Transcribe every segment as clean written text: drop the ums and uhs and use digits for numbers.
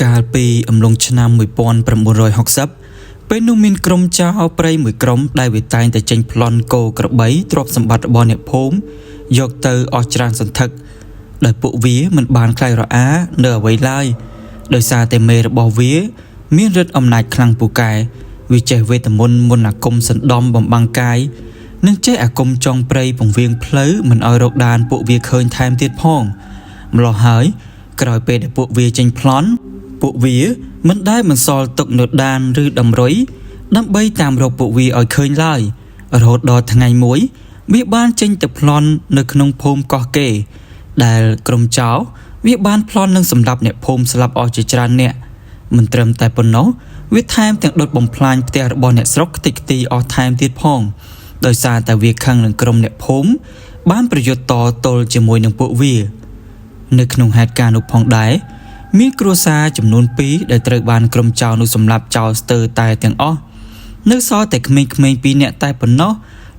កាលពីអំឡុងឆ្នាំ1960ពេលនោះមានក្រុមចៅព្រៃមួយក្រុមដែលវាតែងតែចេញប្លន់គោក្របីទ្រព្យសម្បត្តិរបស់អ្នកភូមិយកទៅអស់ច្រើនសន្ធឹកដោយពួកវាមិនបានខ្លាចរអានៅអ្វីឡើយដោយសារតែមេរបស់វាមានឫទ្ធិអំណាចខ្លាំងពូកែវាចេះវេទមន្តមន្តអាគមសណ្ដំបំបាំងកាយនិងចេះអាគមចុងព្រៃពង្រៀងផ្លូវមិនឲ្យរកដានពួកវាឃើញថែមទៀតផងម្ល៉េះហើយក្រោយពេលដែលពួកវាចេញប្លន់ពួកវាមិនដែលមិនសល់ទុកនៅដានឬដំរុយដើម្បីតាមរកពួកវាឲ្យឃើញឡើយរហូតដល់ថ្ងៃមួយវាបានចេញទៅប្លន់នៅក្នុងភូមិកោះកេរដែលក្រុមចៅវាបានប្លន់នឹងសម្រាប់អ្នកភូមិស្លាប់អស់ជាច្រើនអ្នកមិនត្រឹមតែប៉ុណ្ណោះវាថែមទាំងដុតបំផ្លាញផ្ទះរបស់អ្នកស្រុកខ្ទេចខ្ទីអស់ថែមទៀតផងដោយសារតែវាខឹងនឹងក្រុមអ្នកភូមិបានប្រយុទ្ធតទល់ជាមួយនឹងពួកវានៅក្នុងហេតុការណ៍នោះផងដែរមានគ្រួសារចំនួន2ដែលត្រូវបានក្រុមចៅនោះសម្លាប់ចោលស្ទើរតែទាំងអស់នៅសល់តែក្មេងៗ2នាក់តែប៉ុណ្ណោះ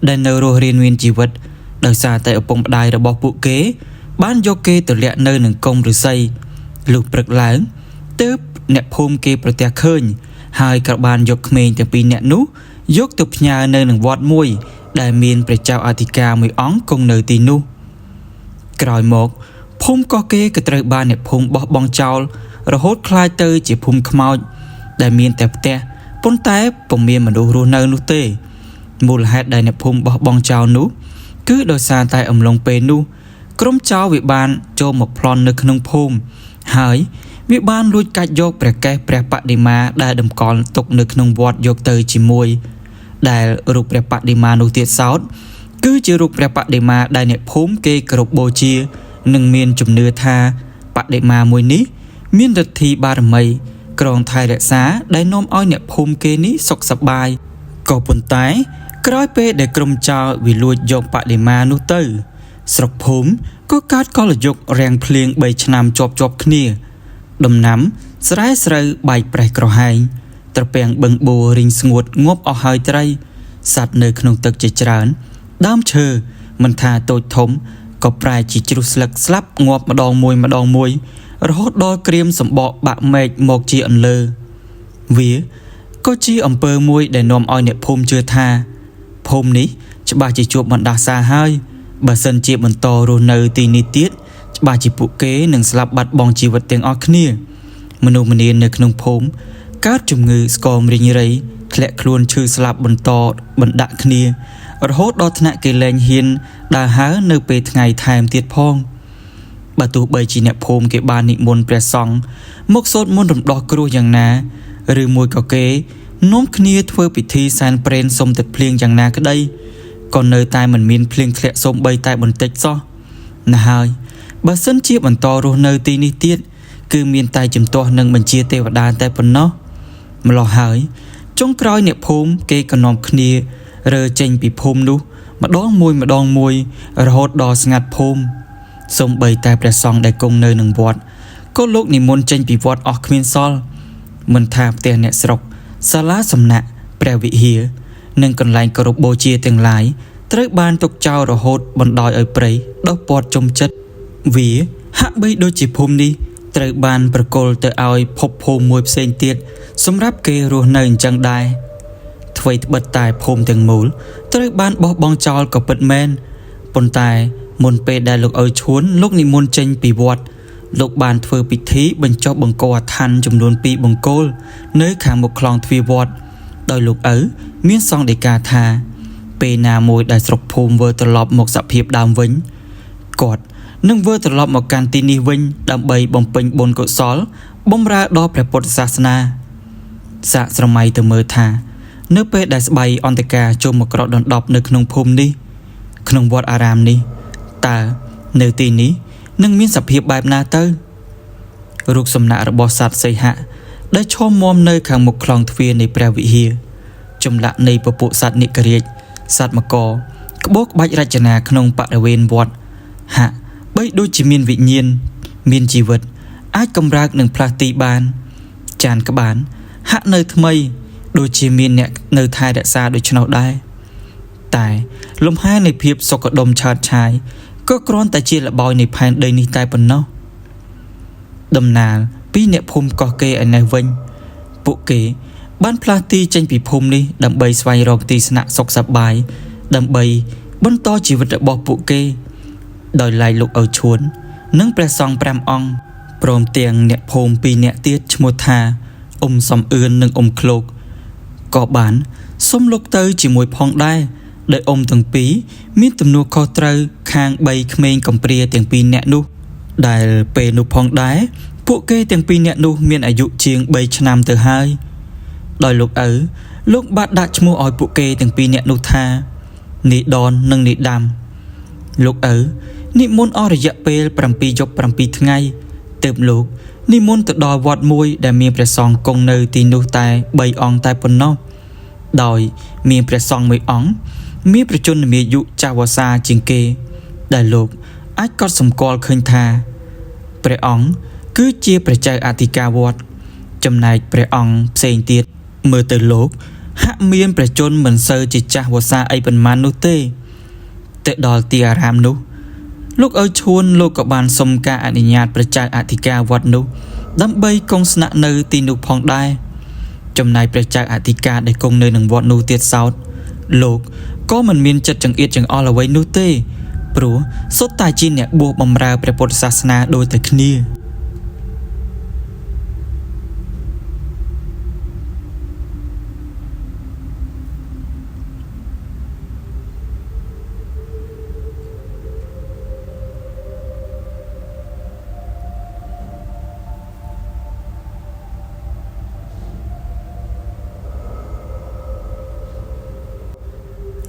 ដែលនៅរស់រានមានជីវិតដោយសារតែឪពុកម្ដាយរបស់ពួកគេបានយកគេទៅលាក់នៅនឹងកុំឫស្សីលុះព្រឹកឡើងទើបអ្នកភូមិគេប្រទះឃើញហើយក៏បានយកក្មេងទាំង2នាក់នោះយកទៅផ្ញើនៅនឹងវត្តមួយដែលមានព្រះចៅអធិការមួយអង្គគង់នៅទីនោះក្រោយមកភូមិកោះគេក៏ត្រូវបានអ្នកភូមិបោះបង់ចោលរហូតคล้ายទៅជាភូមិខ្មោចដែលមានតែផ្ទះប៉ុន្តែពុំមានមនុស្សរស់នៅនោះទេមូលហេតុដែលអ្នកភូមិបោះបង់ចោលនោះគឺដោយសារតែអំឡុងពេលនោះក្រុមចៅវាបានចូលមកប្លន់នៅក្នុងភូមិហើយវាបានលួចកាច់យកព្រះកេសព្រះបដិមាដែលតម្កល់ទុកនៅក្នុងវត្តយកទៅជាមួយដែលរូបព្រះបដិមានោះទៀតសោតគឺជារូបព្រះបដិមាដែលអ្នកភូមិគេគោរពបូជានិងមានជំនឿថាបដិមាមួយនេះមានឫទ្ធីបារមីក្រងថែរក្សាដែលនាំឲ្យអ្នកភូមិគេនេះសុខសប្បាយក៏ប៉ុន្តែក្រោយពេលដែលក្រុមចៅវាលួចយកបដិមានោះទៅស្រុកភូមិក៏កើតកលយុគរាំងភ្លៀង3ឆ្នាំជាប់គ្នាដំណាំស្រែស្រូវបែកប្រេះក្រហែងត្រពាំងបឹងបួររីងស្ងួតងាប់អស់ហើយត្រីសត្វនៅក្នុងទឹកជាច្រើនដើមឈើមិនថាតូចធំក៏ប្រែជាជ្រុះស្លឹកស្លាប់ងាប់ម្ដងមួយរហូតដល់ក្រៀមសម្បកបាក់មែកមកជាអន្លើវាក៏ជាអំពើមួយដែលនាំឲ្យអ្នកភូមិជឿថាភូមិនេះច្បាស់ជាជួបបណ្ដាសាហើយបើសិនជាបន្តរស់នៅទីនេះទៀតច្បាស់ជាពួកគេនឹងស្លាប់បាត់បង់ជីវិតទាំងអស់គ្នាមនុស្សម្នានៅក្នុងភូមិកើតជំងឺស្គមរីងរៃធ្លាក់ខ្លួនឈឺស្លាប់បន្តបណ្ដាក់គ្នារហូតដល់ថ្នាក់គេលែងហ៊ានដើរហើរនៅពេលថ្ងៃថែមទៀតផងបើទោះបីជាអ្នកភូមិគេបាននិមន្តព្រះសង្ឃមកសូត្រមន្តរំដោះគ្រោះយ៉ាងណាឬមួយក៏គេនាំគ្នាធ្វើពិធីសែនព្រេនសុំទឹកភ្លៀងយ៉ាងណាក្តីក៏នៅតែមិនមានភ្លៀងធ្លាក់សូម្បីតែបន្តិចសោះណាហើយបើសិនជាបន្តរស់នៅទីនេះទៀតគឺមានតែជំទាស់នឹងបញ្ជាទេវតាតែប៉ុណ្ណោះម្ល៉េះហើយចុងក្រោយអ្នកភូមិគេក៏នាំគ្នារើចេញពីភូមិនោះម្ដងមួយរហូតដល់ស្ងាត់ភូមិសូម្បីតែព្រះសង្ឃដែលគង់នៅនឹងវត្តក៏លោកនិមន្តចេញពីវត្តអស់គ្មានសល់មិនថាផ្ទះអ្នកស្រុកសាលាសំណាក់ព្រះវិហារនិងកន្លែងគោរពបូជាទាំងឡាយត្រូវបានទុកចោលរហូតបណ្ដោយឲ្យព្រៃដុះព័ទ្ធជុំចិត្តវាហាក់បីដូចជាភូមិនេះត្រូវបានប្រគល់ទៅឲ្យភពភូមិមួយផ្សេងទៀតសម្រាប់គេរស់នៅអញ្ចឹងដែរអ្វីត្បិតតែភូមិទាំងមូលត្រូវបានបោះបង់ចោលក៏ពិតមែនប៉ុន្តែមុនពេលដែលលោកឪឈួនលោកនិមន្តចេញពីវត្តលោកបានធ្វើពិធីបញ្ចុះបង្គោលអាថ័ន្តចំនួន2បង្គោលនៅខាងមុខខ្លងទ្វារវត្តដោយលោកឪមានសង្ឃដីកាថាពេលណាមួយដែលស្រុកភូមិវិលត្រឡប់មកសភាពដើមវិញគាត់នឹងវិលត្រឡប់មកកាន់ទីនេះវិញដើម្បីបំពេញបុណ្យកុសលបម្រើដល់ព្រះពុទ្ធសាសនាសាកស្រមៃទៅមើលថានៅពេលដែលស្បៃអន្តការចូលមកក្រដណ្ដប់នៅក្នុងភូមិនេះក្នុងវត្តអារាមនេះតើនៅទីនេះនឹងមានសភាពបែបណាទៅរូបសំណាករបស់សត្វសីហៈដែលឈរមាំនៅខាងមុខខ្លងទ្វារនៃព្រះវិហារចម្លាក់នៃពពួកសត្វនិករាជសត្វមកក្បូរក្បាច់រចនាក្នុងបរិវេណវត្តហាក់បីដូចជាមានវិញ្ញាណមានជីវិតអាចកម្រើកនឹងផ្លាស់ទីបានចានក្បានហាក់នៅថ្មីដូចជាមានអ្នកនៅថែរក្សាដូច្នោះដែរតែលំហែនៃភាពសុខដុមឆើតឆាយក៏គ្រាន់តែជាល្បោចនៃផែនដីនេះតែប៉ុណ្ណោះដំណាល ពីអ្នកភូមិកោះកេរឯនេះវិញពួកគេបានផ្លាស់ទីចេញពីភូមិនេះដើម្បីស្វែងរកទីស្នាក់សុខសប្បាយដើម្បីបន្តជីវិតរបស់ពួកគេដោយឡែកលោកឪឈួននិងព្រះសង្ឃ5អង្គព្រមទាំងអ្នកភូមិ2នាក់ទៀតឈ្មោះថាសំអឿននិងឃ្លោកក៏បានសុំលោកទៅជាមួយផងដែរដោយទាំងពីរមានទំនួលខុសត្រូវខាង3ក្មេងកំព្រាទាំង2នាក់នោះដែលពេលនោះផងដែរពួកគេទាំង2នាក់នោះមានអាយុជាង3ឆ្នាំទៅហើយដោយលោកបានដាក់ឈ្មោះឲ្យពួកគេទាំង2នាក់នោះថានីដននិងនីដាំលោកនិមន្តអស់រយៈពេល7យប់7ថ្ងៃទើបលោកនិមន្តទៅដល់វត្តមួយដែលមានព្រះសង្ឃគង់នៅទីនោះតែ3អង្គតែប៉ុណ្ណោះដោយមានព្រះសង្ឃមួយអង្គមានប្រជញ្ញមាយុចាស់វស្សាជាងគេដែលលោកអាចកត់សម្គាល់ឃើញថាព្រះអង្គគឺជាព្រះចៅអធិការវត្តចំណែកព្រះអង្គផ្សេងទៀតមើលទៅលោកហាក់មានព្រះជន្មមិនសូវជាចាស់វស្សាអីប៉ុន្មាននោះទេទៅដល់ទីអារាមនោះលោកឪឈួនលោកក៏បានសុំការអនុញ្ញាតព្រះចៅអធិការវត្តនោះដើម្បីគង់ស្នាក់នៅទីនោះផងដែរចំណែកព្រះចៅអធិការដែលគង់នៅនឹងវត្តនោះទៀតសោតលោកក៏មិនមានចិត្តចង្អៀតចង្អល់អ្វីនោះទេព្រោះសុទ្ធតែជាអ្នកបួសបម្រើព្រះពុទ្ធសាសនាដូចតែគ្នា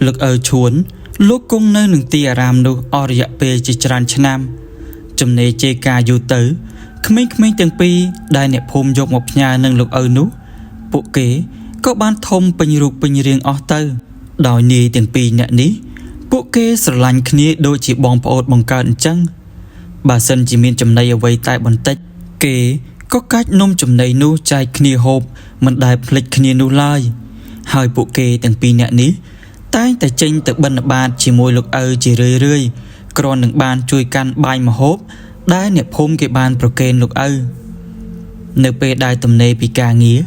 លោកឪឈួនលោកគង់នៅនឹងទីអារាមនោះអស់រយៈពេលជាច្រើនឆ្នាំចំណេជេការយូរទៅក្មេងៗទាំងពីរដែលអ្នកភូមិយកមកផ្ញើនឹងលោកឪនោះពួកគេក៏បានធំពេញរូបពេញរាងអស់ទៅដោយនាយទាំងពីរអ្នកនេះពួកគេស្រឡាញ់គ្នាដូចជាបងប្អូនបង្កើតអញ្ចឹងបើសិនជាមានចំណីអ្វីតែបន្តិចគេក៏កាច់នំចំណីនោះចែកគ្នាហូបមិនដែលភ្លេចគ្នានោះឡើយហើយពួកគេទាំងពីរអ្នកនេះតែងតែចេញទៅបិណ្ឌបាតជាមួយលោកឪជារឿយៗគ្រាន់នឹងបានជួយកាន់បាយម្ហូបដែលអ្នកភូមិគេបានប្រគេនលោកឪនៅពេលដែលទំនេរពីការងារ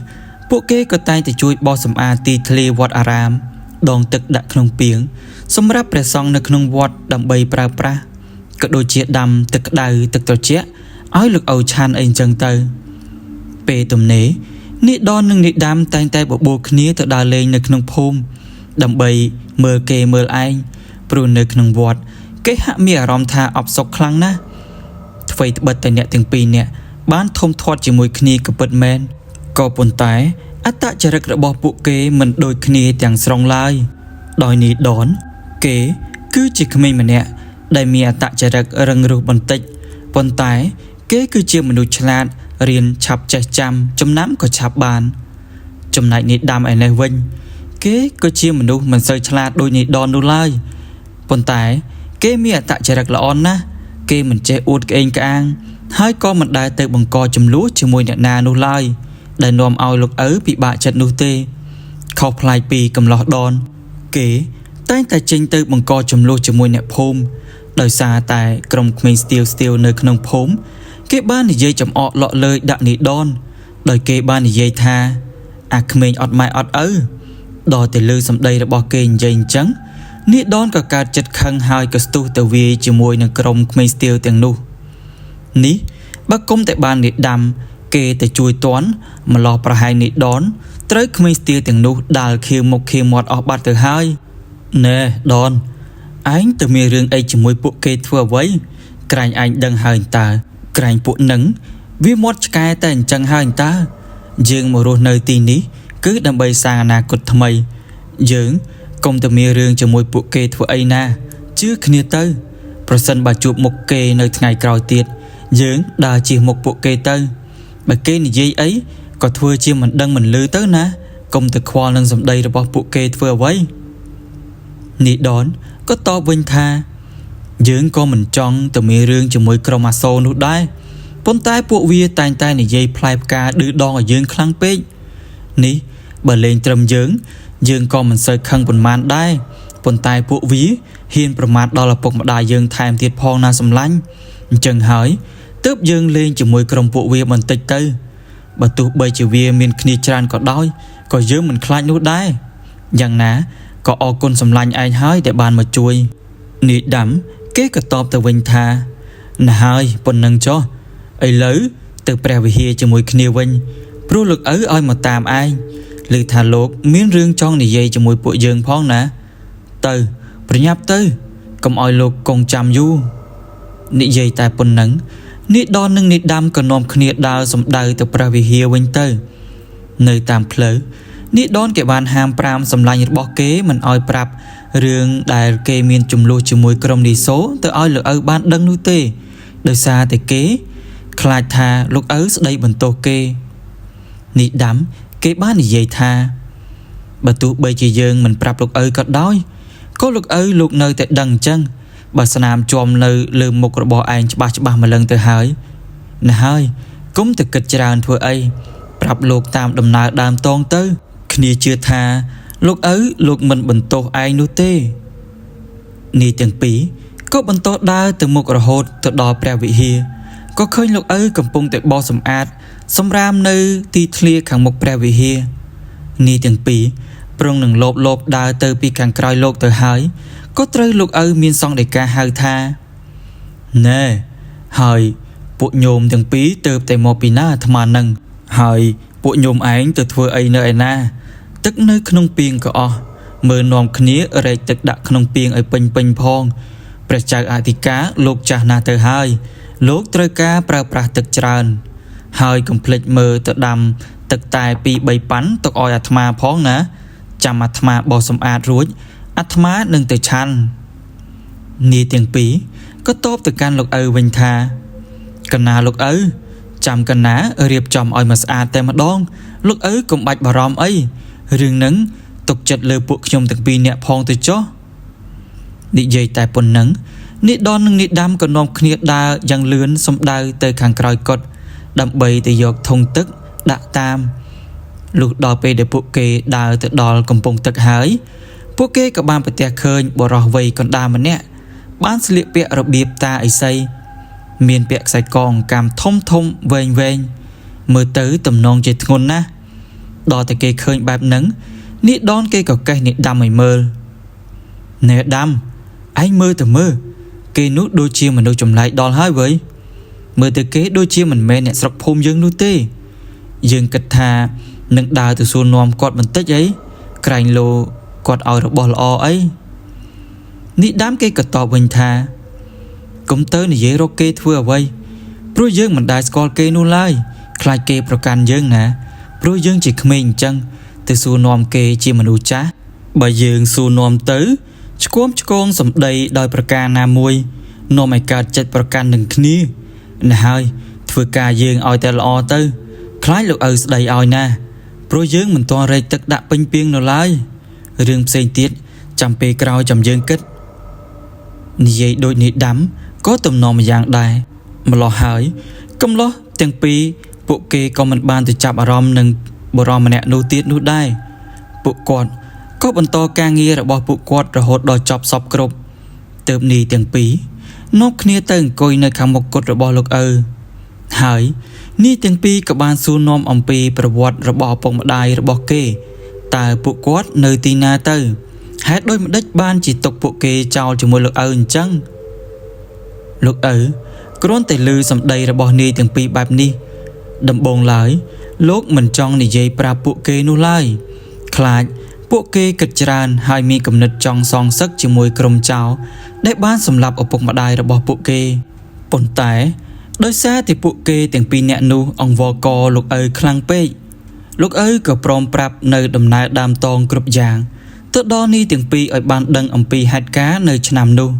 ពួកគេក៏តែងតែជួយបោសសម្អាតទីធ្លាវត្តអារាមដងទឹកដាក់ក្នុងពាងសម្រាប់ព្រះសង្ឃនៅក្នុងវត្តដើម្បីប្រើប្រាស់ក៏ដូចជាដាំទឹកក្តៅទឹកត្រជាក់ឲ្យលោកឪឆាន់អីចឹងទៅពេលទំនេរនាយដននិងនាយដាំតែងតែបបួលគ្នាទៅដើរលេងនៅក្នុងភូមិដើម្បីមើលគេមើលឯងព្រោះនៅក្នុងវត្តគេហាក់មានអារម្មណ៍ថាអបសុខខ្លាំងណាស់អ្វីត្បិតតែអ្នកទាំងពីរនាក់បានធំធាត់ជាមួយគ្នាក៏ពិតមែនក៏ប៉ុន្តែអត្តចរិតរបស់ពួកគេមិនដូចគ្នាទាំងស្រុងឡើយដោយនាយដនគេគឺជាក្មេងម្នាក់ដែលមានអត្តចរិតរឹងរូសបន្តិចប៉ុន្តែគេគឺជាមនុស្សឆ្លាតរៀនឆាប់ចេះចាំចំណាំក៏ឆាប់បានចំណែកនាយដាំឯនេះវិញគេក៏ជាមនុស្សមិនសូវឆ្លាតដូចនាយដននោះឡើយប៉ុន្តែគេមានអត្តចរិតល្អណាស់គេមិនចេះអួតក្អេងក្អាងហើយក៏មិនដែលទៅបង្កចំនួនជាមួយអ្នកណានោះឡើយដែលនាំឲ្យលោកឪពិបាកចិត្តនោះទេខុសប្លែកពីកំឡោះដនគេតែងតែចេញទៅបង្កចំនួនជាមួយអ្នកភូមិដោយសារតែក្រុមក្មេងស្ទាវនៅក្នុងភូមិគេបាននិយាយចំអកលក់លើយដាក់នាយដនដោយគេបាននិយាយថាអាក្មេងអត់ម៉ែអត់ឪដល់តែលើសម្ដីរបស់គេនិយាយអញ្ចឹងនាយដនក៏កើតចិត្តខឹងហើយក៏ស្ទុះទៅវាយជាមួយនឹងក្រុមក្មេងស្ទាវទាំងនោះនេះបើគុំតែបាននាយដាំគេទៅជួយតន់ម្លោះប្រហែលនាយដនត្រូវក្មេងស្ទាវទាំងនោះដាល់ខៀវមុខខៀវមាត់អស់បាត់ទៅហើយណែដនឯងទៅមានរឿងអីជាមួយពួកគេធ្វើអ្វីក្រែងឯងដឹងហើយតើក្រែងពួកនឹងវាមាត់ឆ្កែតែអញ្ចឹងហើយតើយើងមករស់នៅទីនេះគឺដើម្បីសាងអនាគតថ្មីយើងកុំតែមានរឿងជាមួយពួកគេធ្វើអីណាជឿគ្នាទៅប្រសិនបើជួបមុខគេនៅថ្ងៃក្រោយទៀតយើងដើរជិះមុខពួកគេទៅបើគេនិយាយអីក៏ធ្វើជាមិនដឹងមិនឮទៅណាកុំទៅខ្វល់នឹងសម្ដីរបស់ពួកគេធ្វើអ្វីនាយដនក៏តបវិញថាយើងក៏មិនចង់ទៅមានរឿងជាមួយក្រុមអាសូរនោះដែរប៉ុន្តែពួកវាតែងតែនិយាយផ្លែផ្កាឌឺដងឲ្យយើងខ្លាំងពេកនេះបើលេងត្រឹមយើងក៏មិនសូវខឹងប៉ុន្មានដែរប៉ុន្តែពួកវាហ៊ានប្រមាថដល់ឪពុកម្ដាយយើងថែមទៀតផងណាសម្លាញ់អញ្ចឹងហើយ ទើបយើងលេងជាមួយក្រុមពួកវាបន្តិចទៅបើទោះបីជាវាមានគ្នាច្រើនក៏ដោយក៏យើងមិនខ្លាចនោះដែរយ៉ាងណាក៏អរគុណសម្លាញ់ឯងហើយដែលបានមកជួយនាយដាំគេក៏តបទៅវិញថាណាហើយប៉ុណ្ណឹងចុះឥឡូវទៅព្រះវិហារជាមួយគ្នាវិញព្រោះលោកឪឲ្យមកតាមឯងឮថាលោកមានរឿងចង់និយាយជាមួយពួកយើងផងណាទៅប្រញាប់ទៅកុំឲ្យលោកកងចាំយូរនិយាយតែប៉ុណ្ណឹងនាយដននិងនាយដាំក៏នាំគ្នាដើរសំដៅទៅព្រះវិហារវិញទៅនៅតាមផ្លូវនាយដនគេបានហាម5សម្លាញ់របស់គេមិនឲ្យប្រាប់រឿងដែលគេមានចំនួនជាមួយក្រុមនីសូទៅឲ្យលោកឪបានដឹងនោះទេដោយសារតែគេខ្លាចថាលោកឪស្ដីបន្ទោសគេនាយដាំគេបាននិយាយថាបើទោះបីជាយើងមិនប្រាប់លោកឪក៏ដោយក៏លោកឪលោកនៅតែដឹងអញ្ចឹងបើស្នាមជាប់នៅលើមុខរបស់ឯងច្បាស់ម្លឹងទៅហើយណាហើយកុំទៅគិតច្រើនធ្វើអីប្រាប់លោកតាមដំណើរដើមតងទៅគ្នាជឿថាលោកឪលោកមិនបន្ទោសឯងនោះទេនាយទាំងពីរក៏បន្តដើរទៅមុខរហូតទៅដល់ព្រះវិហារក៏ឃើញលោកឪកំពុងតែបោសសម្អាតសម្រាមនៅទីធ្លាខាងមុខព្រះវិហារនាយទាំងពីរប្រុងនឹងលោបដើរទៅពីខាងក្រោយលោកទៅហើយក៏ត្រូវលោកឪមានសង្ឃដីកាហៅថាណែហើយពួកញោមទាំងពីរទៅតែមកពីណាអាត្មានឹងហើយពួកញោមឯងទៅធ្វើអីនៅឯណាទឹកនៅក្នុងពាងក៏អស់មើលនាំគ្នារែកទឹកដាក់ក្នុងពាងឲ្យពេញផងព្រះចៅអធិការលោកចាស់ណាស់ទៅហើយលោកត្រូវការប្រើប្រាស់ទឹកច្រើនហើយកុំភ្លេចមើលទៅដាំទឹកតែ 2-3 ប៉ាន់ទុកឲ្យអាត្មាផងណាចាំអាត្មាបោសសម្អាតរួចអាត្មានឹងទៅឆាន់នាយទាំងពីរក៏តបទៅកាន់លោកឪវិញថាកណាលោកឪចាំកណារៀបចំឲ្យមកស្អាតតែម្ដងលោកឪកុំបាច់បារម្ភអីរឿងហ្នឹងទុកចិត្តលើពួកខ្ញុំទាំងពីរនាក់ផងទៅចុះនិយាយតែប៉ុណ្ណឹងនាយដននិងនាយដាំក៏នាំគ្នាដើរយ៉ាងលឿនសំដៅទៅខាងក្រោយកុដិដើម្បីទៅយកធុងទឹកដាក់តាមលុះដល់ពេលដែលពួកគេដើរទៅដល់កំពង់ទឹកហើយពួកគេក៏បានប្រទះឃើញបុរសវ័យកណ្ដាលម្នាក់បានស្លៀកពាក់របៀបតាឥសីមានពាក់ខ្សែកងកាមធំវែងមើលទៅទំនងជាធ្ងន់ណាស់ដល់តែគេឃើញបែបហ្នឹងនាយដនគេក៏កេះនាយដាំឲ្យមើលនាយដាំឯងមើលទៅមើលគេនោះដូចជាមនុស្សចម្លែកដល់ហើយវើយមើលទៅគេដូចជាមិនមែនអ្នកស្រុកភូមិយើងនោះទេយើងគិតថានឹងដើរទៅសួរនាំគាត់បន្តិចអីក្រែងលោគាត់ឲ្យរបស់ល្អអីនាយដាំគេក៏តបវិញថាកុំទៅនិយាយរកគេធ្វើអ្វីព្រោះយើងមិនដែលស្គាល់គេនោះឡើយខ្លាចគេប្រកាន់យើងណាព្រោះយើងជាក្មេងអញ្ចឹងទៅសួរនាំគេជាមនុស្សចាស់បើយើងសួរនាំទៅឆ្គងសម្ដីដោយប្រការណាមួយនាំឲ្យកើតចិត្តប្រកាន់នឹងគ្នាណាហើយធ្វើការយើងឲ្យតែល្អទៅខ្លាចលោកឪស្ដីឲ្យណាព្រោះយើងមិនទាន់រែកទឹកដាក់ពេញពាងនៅឡើយរឿងផ្សេងទៀតចាំពេលក្រោយចាំយើងគិតនិយាយដូចនាយដាំក៏ទំនំម្យ៉ាងដែរម្លោះហើយកំឡោះទាំងពីរពួកគេក៏មិនបានទៅចាប់អារម្មណ៍នឹងបុរសម្នាក់នោះទៀតនោះដែរពួកគាត់ក៏បន្តការងាររបស់ពួកគាត់រហូតដល់ចប់សពគ្រប់ទើបនាយទាំងពីរនាំគ្នាទៅអង្គុយនៅខាងមុខកុដិរបស់លោកឪហើយនាយទាំងពីរក៏បានសួរនាំអំពីប្រវត្តិរបស់ឪពុកម្ដាយរបស់គេតើពួកគាត់នៅទីណាទៅហេតុដូចម្ដេចបានជាទុកពួកគេចោលជាមួយលោកឪអញ្ចឹងលោកឪគ្រាន់តែឮសម្ដីរបស់នាយទាំងពីរបែបនេះដំបូងឡើយលោកមិនចង់និយាយប្រាប់ពួកគេនោះឡើយខ្លាចពួកគេគិតច្រើនហើយមានគំនិតចង់សងសឹកជាមួយក្រុមចៅដែលបានសម្លាប់ឪពុកម្ដាយរបស់ពួកគេប៉ុន្តែដោយសារតែពួកគេទាំងពីរនាក់នោះអង្វរករលោកឪខ្លាំងពេកលោកឪក៏ព្រមប្រាប់នៅដំណើរដើមតងគ្រប់យ៉ាងទៅដល់នាយទាំងពីរឲ្យបានដឹងអំពីហេតុការណ៍នៅឆ្នាំនោះ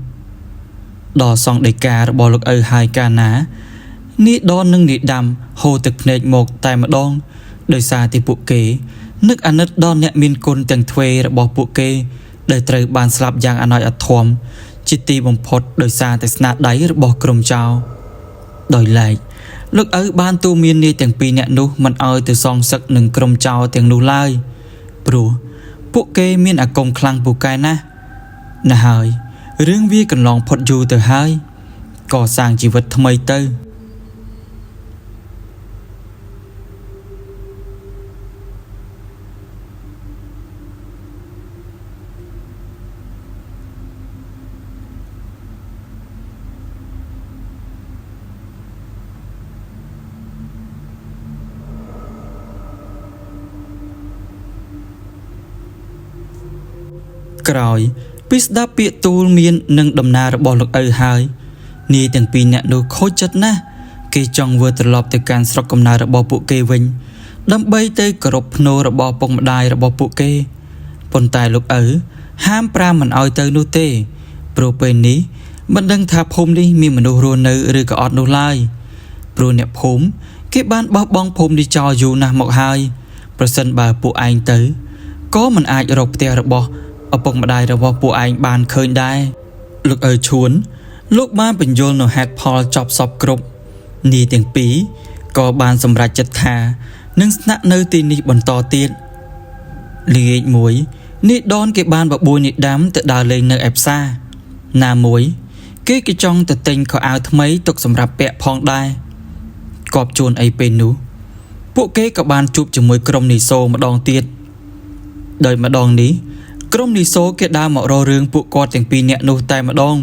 ដល់សង្ឃដីការបស់លោកឪហើយកាលណានាយដននិងនាយដាំហូរទឹកភ្នែកមកតែម្ដងដោយសារតែពួកគេនឹកអាណិតដល់អ្នកមានគុណទាំងទ្វេរបស់ពួកគេដែលត្រូវបានស្លាប់យ៉ាងអណោចអធមជាទីបំផុតដោយសារតែស្នាដៃរបស់ក្រុមចៅដោយឡែកលោកឪបានទូមាននាយទាំងពីរនាក់នោះមិនឲ្យទៅសងសឹកនឹងក្រុមចៅទាំងនោះឡើយព្រោះពួកគេមានអាគមខ្លាំងពូកែណាស់ហើយរឿងវាកន្លងផុតយូរទៅហើយកសាងជីវិតថ្មីទៅ ក្រោយពីស្ដាប់ពាក្យទូលមាននឹងដំណើររបស់លោកឪហើយនាយទាំងពីរអ្នកនោះខូចចិត្តណាស់គេចង់វិលត្រឡប់ទៅកាន់ស្រុកកំណើតរបស់ពួកគេវិញដើម្បីទៅគោរពភ្នូររបស់ពុកម្ដាយរបស់ពួកគេប៉ុន្តែលោកឪហាមប្រាមមិនឲ្យទៅនោះទេព្រោះពេលនេះមិនដឹងថាភូមិនេះមានមនុស្សរស់នៅឬក៏អត់នោះឡើយព្រោះអ្នកភូមិគេបានបោះបង់ភូមិនេះចោលយូរណាស់មកហើយប្រសិនបើពួកឯងទៅក៏មិនអាចរកផ្ទះរបស់ឪពុកម្ដាយរបស់ពួកឯងបានឃើញដែរលោកឪឈួនលោកបានបញ្យល់នៅហេតុផលចប់សពគ្រប់នាយទាំងពីរក៏បានសម្រេចចិត្តថានឹងស្នាក់នៅទីនេះបន្តទៀតល្ងាចមួយនាយដនគេបានបបួលនាយដាំទៅដើរលេងនៅឯផ្សារណាមួយគេចង់ទៅទិញខោអាវថ្មីទុកសម្រាប់ពាក់ផងដែរគប់ជួនអីពេលនោះពួកគេក៏បានជួបជាមួយក្រុមនីសូម្ដងទៀតដោយម្ដងនេះក្រុមនីសូគេដើរមករករឿងពួកគាត់ទាំងពីរនាក់នោះតែម្ដង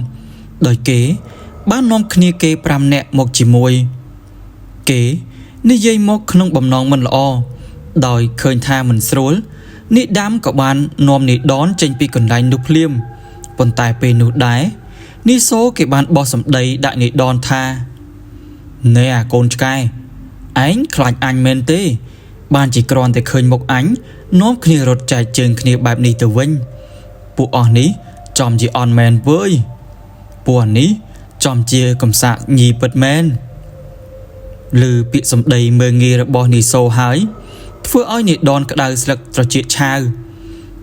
ដោយគេបាននាំគ្នាគេ5នាក់មកជាមួយគេនិយាយមកក្នុងបំណងមិនល្អដោយឃើញថាមិនស្រួលនាយដាំក៏បាននាំនាយដនចេញពីកន្លែងនោះភ្លាមប៉ុន្តែពេលនោះដែរនីសូគេបានបោះសម្ដីដាក់នាយដនថាណែអាកូនឆ្កែឯងខ្លាចអញមែនទេបានជាគ្រាន់តែឃើញមុខអញនាំគ្នារត់ចែកជើងគ្នាបែបនេះទៅវិញពួកអស់នេះចំជាអន់មែនវើយពួកនេះចំជាកំសាកញីពិតមែនឮពាក្យសម្ដីមើងងាយរបស់នីសូហើយធ្វើឲ្យនាយដនក្តៅស្លឹកត្រចៀកឆាវ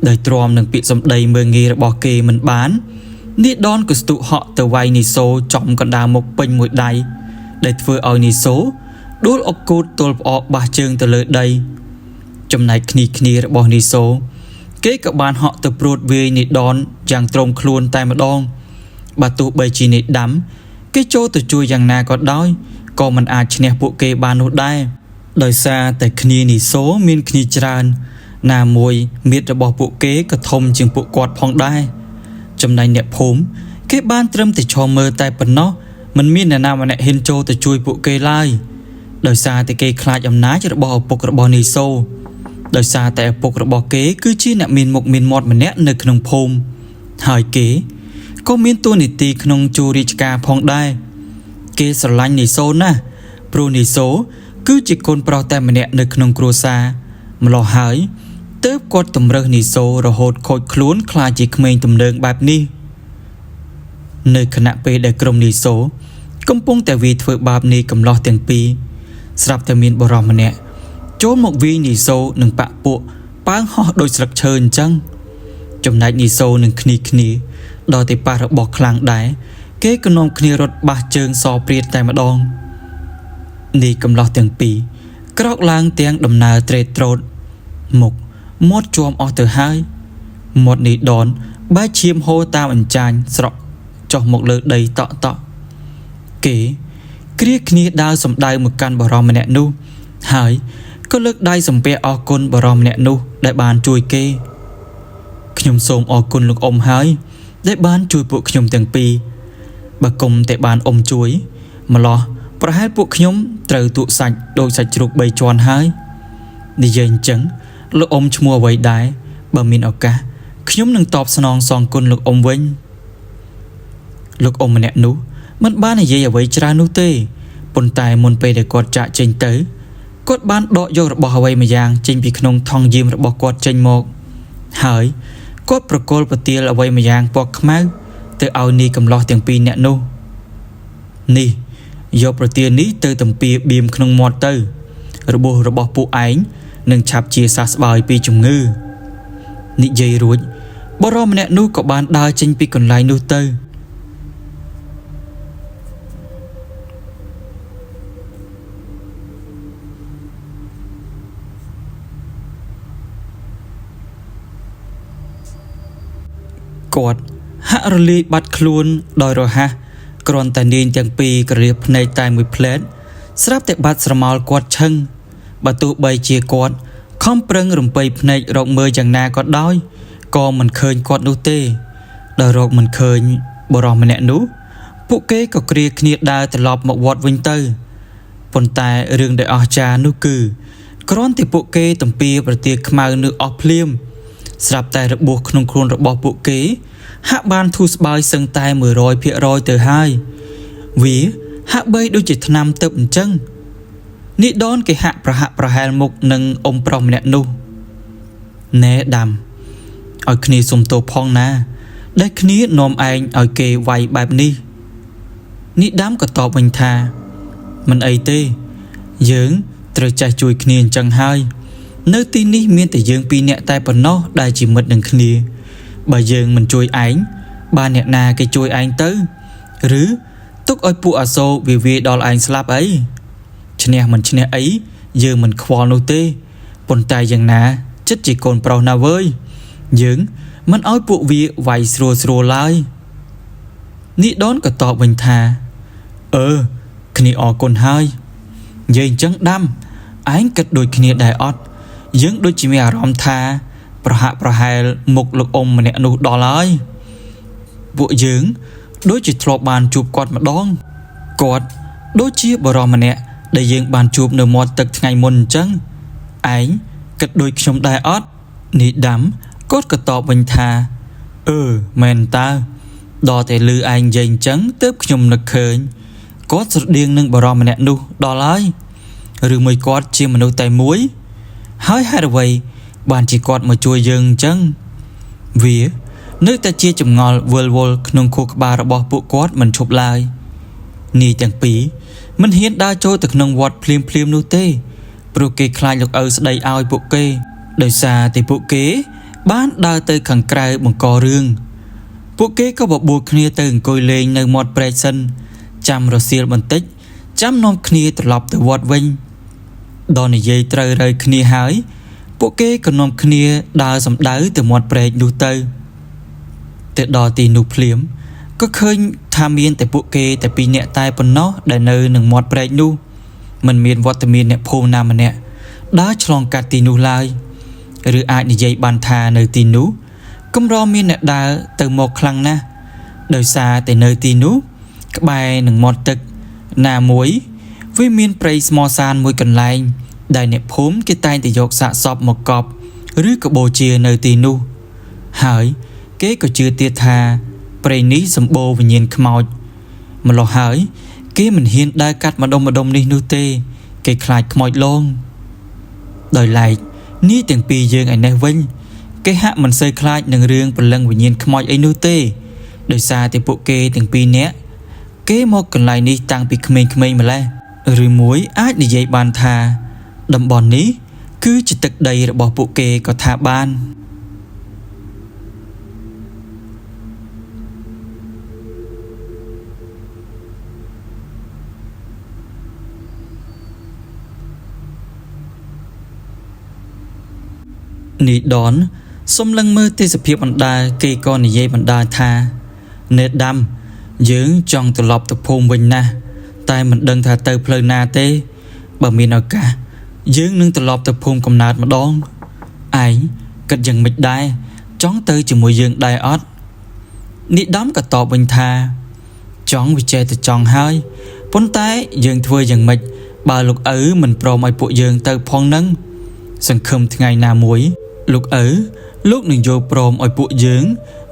ដោយទ្រាំនឹងពាក្យសម្ដីមើងងាយរបស់គេមិនបាននាយដនក៏ស្ទុះហក់ទៅវាយនីសូចំកណ្ដាលមុខពេញមួយដៃដែលធ្វើឲ្យនីសូដួលអុកគូតទល់ផ្អកបះជើងទៅលើដីចំណែកគ្នារបស់នីសូគេក៏បានហក់ទៅព្រួតវាយនាយដនយ៉ាងទ្រង់ខ្លួនតែម្ដងបើទោះបីជានាយដាំគេចូលទៅជួយយ៉ាងណាក៏ដោយក៏មិនអាចឈ្នះពួកគេបាននោះដែរដោយសារតែគ្នានីសូមានគ្នាច្រើនណាមួយមាឌរបស់ពួកគេក៏ធំជាងពួកគាត់ផងដែរចំណែកអ្នកភូមិគេបានត្រឹមតែឈរមើលតែប៉ុណ្ណោះមិនមានអ្នកណាម្នាក់ហ៊ានចូលទៅជួយពួកគេឡើយដោយសារតែគេខ្លាចអំណាចរបស់ឪពុករបស់នីសូដោយសារតែឪពុករបស់គេគឺជាអ្នកមានមុខមានមាត់ម្នាក់នៅក្នុងភូមិហើយគេក៏មានតួនាទីក្នុងជួររាជការផងដែរគេស្រឡាញ់នីសូណាស់ព្រោះនីសូគឺជាកូនប្រុសតែម្នាក់នៅក្នុងគ្រួសារម្ល៉េះហើយទើបគាត់តម្រើសនីសូរហូតខូចខ្លួនខ្លាចជាក្មេងទំនើងបែបនេះនៅខណៈពេលដែលក្រុមនីសូកំពុងតែវាយធ្វើបាបនាយកំឡោះទាំងពីរស្រាប់តែមានបរិសម្នាក់ចូលមកវាយនីសូនិងបាក់ពួកប៉ើងហោះដោយស្លឹកឈើអញ្ចឹងចំណែកនីសូនឹងគ្នាដល់តែប៉ះរបស់ខ្លាំងដែរគេក៏នាំគ្នារត់បះជើងសព្រាតតែម្ដងនាយកំឡោះទាំងពីរក្រោកឡើងទាំងដំណើរត្រេតត្រោតមុខមាត់ជួមអស់ទៅហើយមាត់នាយដនបែកឈាមហូរតាមអញ្ចាញស្រក់ចុះមកលើដីតក់គេគ្រាគ្នាដើរសំដៅមកកាន់បរិសម្នាក់នោះហើយក៏លើកដៃសំពះអរគុណបរិសម្នាក់នោះដែលបានជួយគេខ្ញុំសូមអរគុណលោកអ៊ំហើយដែលបានជួយពួកខ្ញុំទាំងពីរបើគុំតែបានអ៊ំជួយម្លោះប្រហែលពួកខ្ញុំត្រូវទូកសាច់ដូចសាច់ជ្រូក3ជាន់ហើយនិយាយអញ្ចឹងលោកអ៊ំឈ្មោះអ្វីដែរបើមានឱកាសខ្ញុំនឹងតបស្នងសងគុណលោកអ៊ំវិញលោកអ៊ំម្នាក់នោះមិនបាននិយាយអ្វីច្រើននោះទេប៉ុន្តែមុនពេលដែលគាត់ចាក់ចេញទៅគាត់បានដកយករបស់អ្វីម្យ៉ាងចេញពីក្នុងថង់យាមរបស់គាត់ចេញមកហើយគាត់ប្រគល់ប្រទាលអ្វីម្យ៉ាងពណ៌ខ្មៅទៅឲ្យនាយកំឡោះទាំងពីរនាក់នោះនេះយកប្រទាលនេះទៅតំពាបៀមក្នុងមាត់ទៅរបួសរបស់ពួកឯងនឹងឆាប់ជាសះស្បើយពីជំងឺនិយាយរួចបរិសម្នាក់នោះក៏បានដើរចេញពីកន្លែងនោះទៅគាត់ហាក់រលាយបាត់ខ្លួនដោយរហ័សគ្រាន់តែនាងទាំងពីរក្រលៀបភ្នែកតែមួយផ្លែតស្រាប់តែបាត់ស្រមោលគាត់ឈឹងបើទោះបីជាគាត់ខំប្រឹងរំពៃភ្នែករកមើលយ៉ាងណាក៏ដោយក៏មិនឃើញគាត់នោះទេដល់រកមិនឃើញបរិសម្នាក់នោះពួកគេក៏គ្រាគ្នាដើរត្រឡប់មកវត្តវិញទៅប៉ុន្តែរឿងដែលអស្ចារ្យនោះគឺគ្រាន់តែពួកគេទំពាប្រទាលខ្មៅនៅអស់ភ្លាម ស្រាប់តែរបួសក្នុងខ្លួនរបស់ពួកគេហាក់បានធូរស្បើយសឹងតែ 100% ទៅហើយវាហាក់បីដូចជាថ្នាំទៅអញ្ចឹងនេះដនគេហាក់ប្រហែលមុខនឹងអ៊ំប្រុសម្នាក់នោះណែដាំឲ្យគ្នាសុំទោសផងណាដែលគ្នានាំឯងឲ្យគេវាយបែបនេះនេះដាំក៏តបវិញថាមិនអីទេយើងត្រូវចេះជួយគ្នាអញ្ចឹងហើយនៅទីនេះមានតែយើងពីរនាក់តែប៉ុណ្ណោះដែលជាមិត្តនឹងគ្នាបើយើងមិនជួយឯងបានអ្នកណាគេជួយឯងទៅឬទុកឲ្យពួកអាសូរវាដល់ឯងស្លាប់អីឈ្នះមិនឈ្នះអីយើងមិនខ្វល់នោះទេប៉ុន្តែយ៉ាងណាចិត្តជាកូនប្រុសណាវើយយើងមិនឲ្យពួកវាវាយស្រួលឡើយនេះដនក៏តបវិញថាគ្នាអរគុណហើយនិយាយអញ្ចឹងដាំឯងគិតដូចគ្នាដែរអត់យើងដូចជាមានអារម្មណ៍ថាប្រហែលមុខលោកអ៊ំម្នាក់នោះដល់ហើយពួកយើងដូចជាធ្លាប់បានជួបគាត់ម្ដងគាត់ដូចជាបរិសម្នាក់ដែលយើងបានជួបនៅមាត់ទឹកថ្ងៃមុនអញ្ចឹងឯងគិតដូចខ្ញុំដែរអត់នេះដាំគាត់ក៏តបវិញថាមែនតើដល់តែលឺឯងនិយាយអញ្ចឹងទើបខ្ញុំនឹកឃើញគាត់ស្រដៀងនឹងបរិសម្នាក់នោះដល់ហើយឬមួយគាត់ជាមនុស្សតែមួយហើយហេតុអ្វីបានជាគាត់មកជួយយើងអញ្ចឹងវានៅតែជាចម្ងល់វល់ក្នុងខួរក្បាលរបស់ពួកគាត់មិនឈប់ឡើយនាយទាំងពីរមិនហ៊ានដើរចូលទៅក្នុងវត្តភ្លាមនោះទេព្រោះគេខ្លាចលោកឪស្ដីឲ្យពួកគេដោយសារតែពួកគេបានដើរទៅខាងក្រៅបង្ករឿងពួកគេក៏បបួលគ្នាទៅអង្គុយលេងនៅមាត់ព្រែកសិនចាំរសៀលបន្តិចចាំនាំគ្នាត្រឡប់ទៅវត្តវិញដល់និយាយត្រូវរើគ្នាហើយពួកគេក៏នាំគ្នាដើរសំដៅទៅមាត់ព្រែកនោះទៅដល់ទីនោះភ្លាមក៏ឃើញថាមានតែពួកគេតែពីរនាក់តែប៉ុណ្ណោះដែលនៅនឹងមាត់ព្រែកនោះមិនមានវត្តមានអ្នកភូមិណាម្នាក់ដើរឆ្លងកាត់ទីនោះឡើយឬអាចនិយាយបានថានៅទីនោះកម្រមានអ្នកដើរទៅមកខ្លាំងណាស់ដោយសារតែនៅទីនោះក្បែរនឹងមាត់ទឹកណាមួយវាមានព្រៃស្មសានមួយកន្លែងដែលអ្នកភូមិគេតែងតែយកសាកសពមកកប់ឬក៏បូជានៅទីនោះហើយគេក៏ជឿទៀតថាព្រៃនេះសម្បូរវិញ្ញាណខ្មោចម្ល៉េះហើយគេមិនហ៊ានដើរកាត់ម្ដុំនេះនោះទេគេខ្លាចខ្មោចលងដោយឡែកនេះទាំងពីរយើងឯនេះវិញគេហាក់មិនសូវខ្លាចនឹងរឿងព្រលឹងវិញ្ញាណខ្មោចអីនោះទេដោយសារតែពួកគេទាំងពីរនាក់គេមកកន្លែងនេះតាំងពីក្មេងៗម្ល៉េះឬមួយអាចនិយាយបានថាតំបន់នេះគឺជាទឹកដីរបស់ពួកគេក៏ថាបាននេះដនសុំលឹងមើលទេសភាពបណ្ដាគេក៏និយាយបណ្ដាថាណែដាំយើងចង់ត្រឡប់ទៅភូមិវិញណាស់តែមិនដឹងថាទៅផ្លូវណាទេបើមានឱកាសយើងនឹងត្រឡប់ទៅភូមិកំណើតម្ដងឯងគិតយ៉ាងម៉េចដែរចង់ទៅជាមួយយើងដែរអត់នេះដាំក៏តបវិញថាចង់វិចេះទៅចង់ហើយប៉ុន្តែយើងធ្វើយ៉ាងម៉េចបើលោកឪមិនព្រមឲ្យពួកយើងទៅផងនឹងសង្ឃឹមថ្ងៃណាមួយលោកឪលោកនឹងយកព្រមឲ្យពួកយើង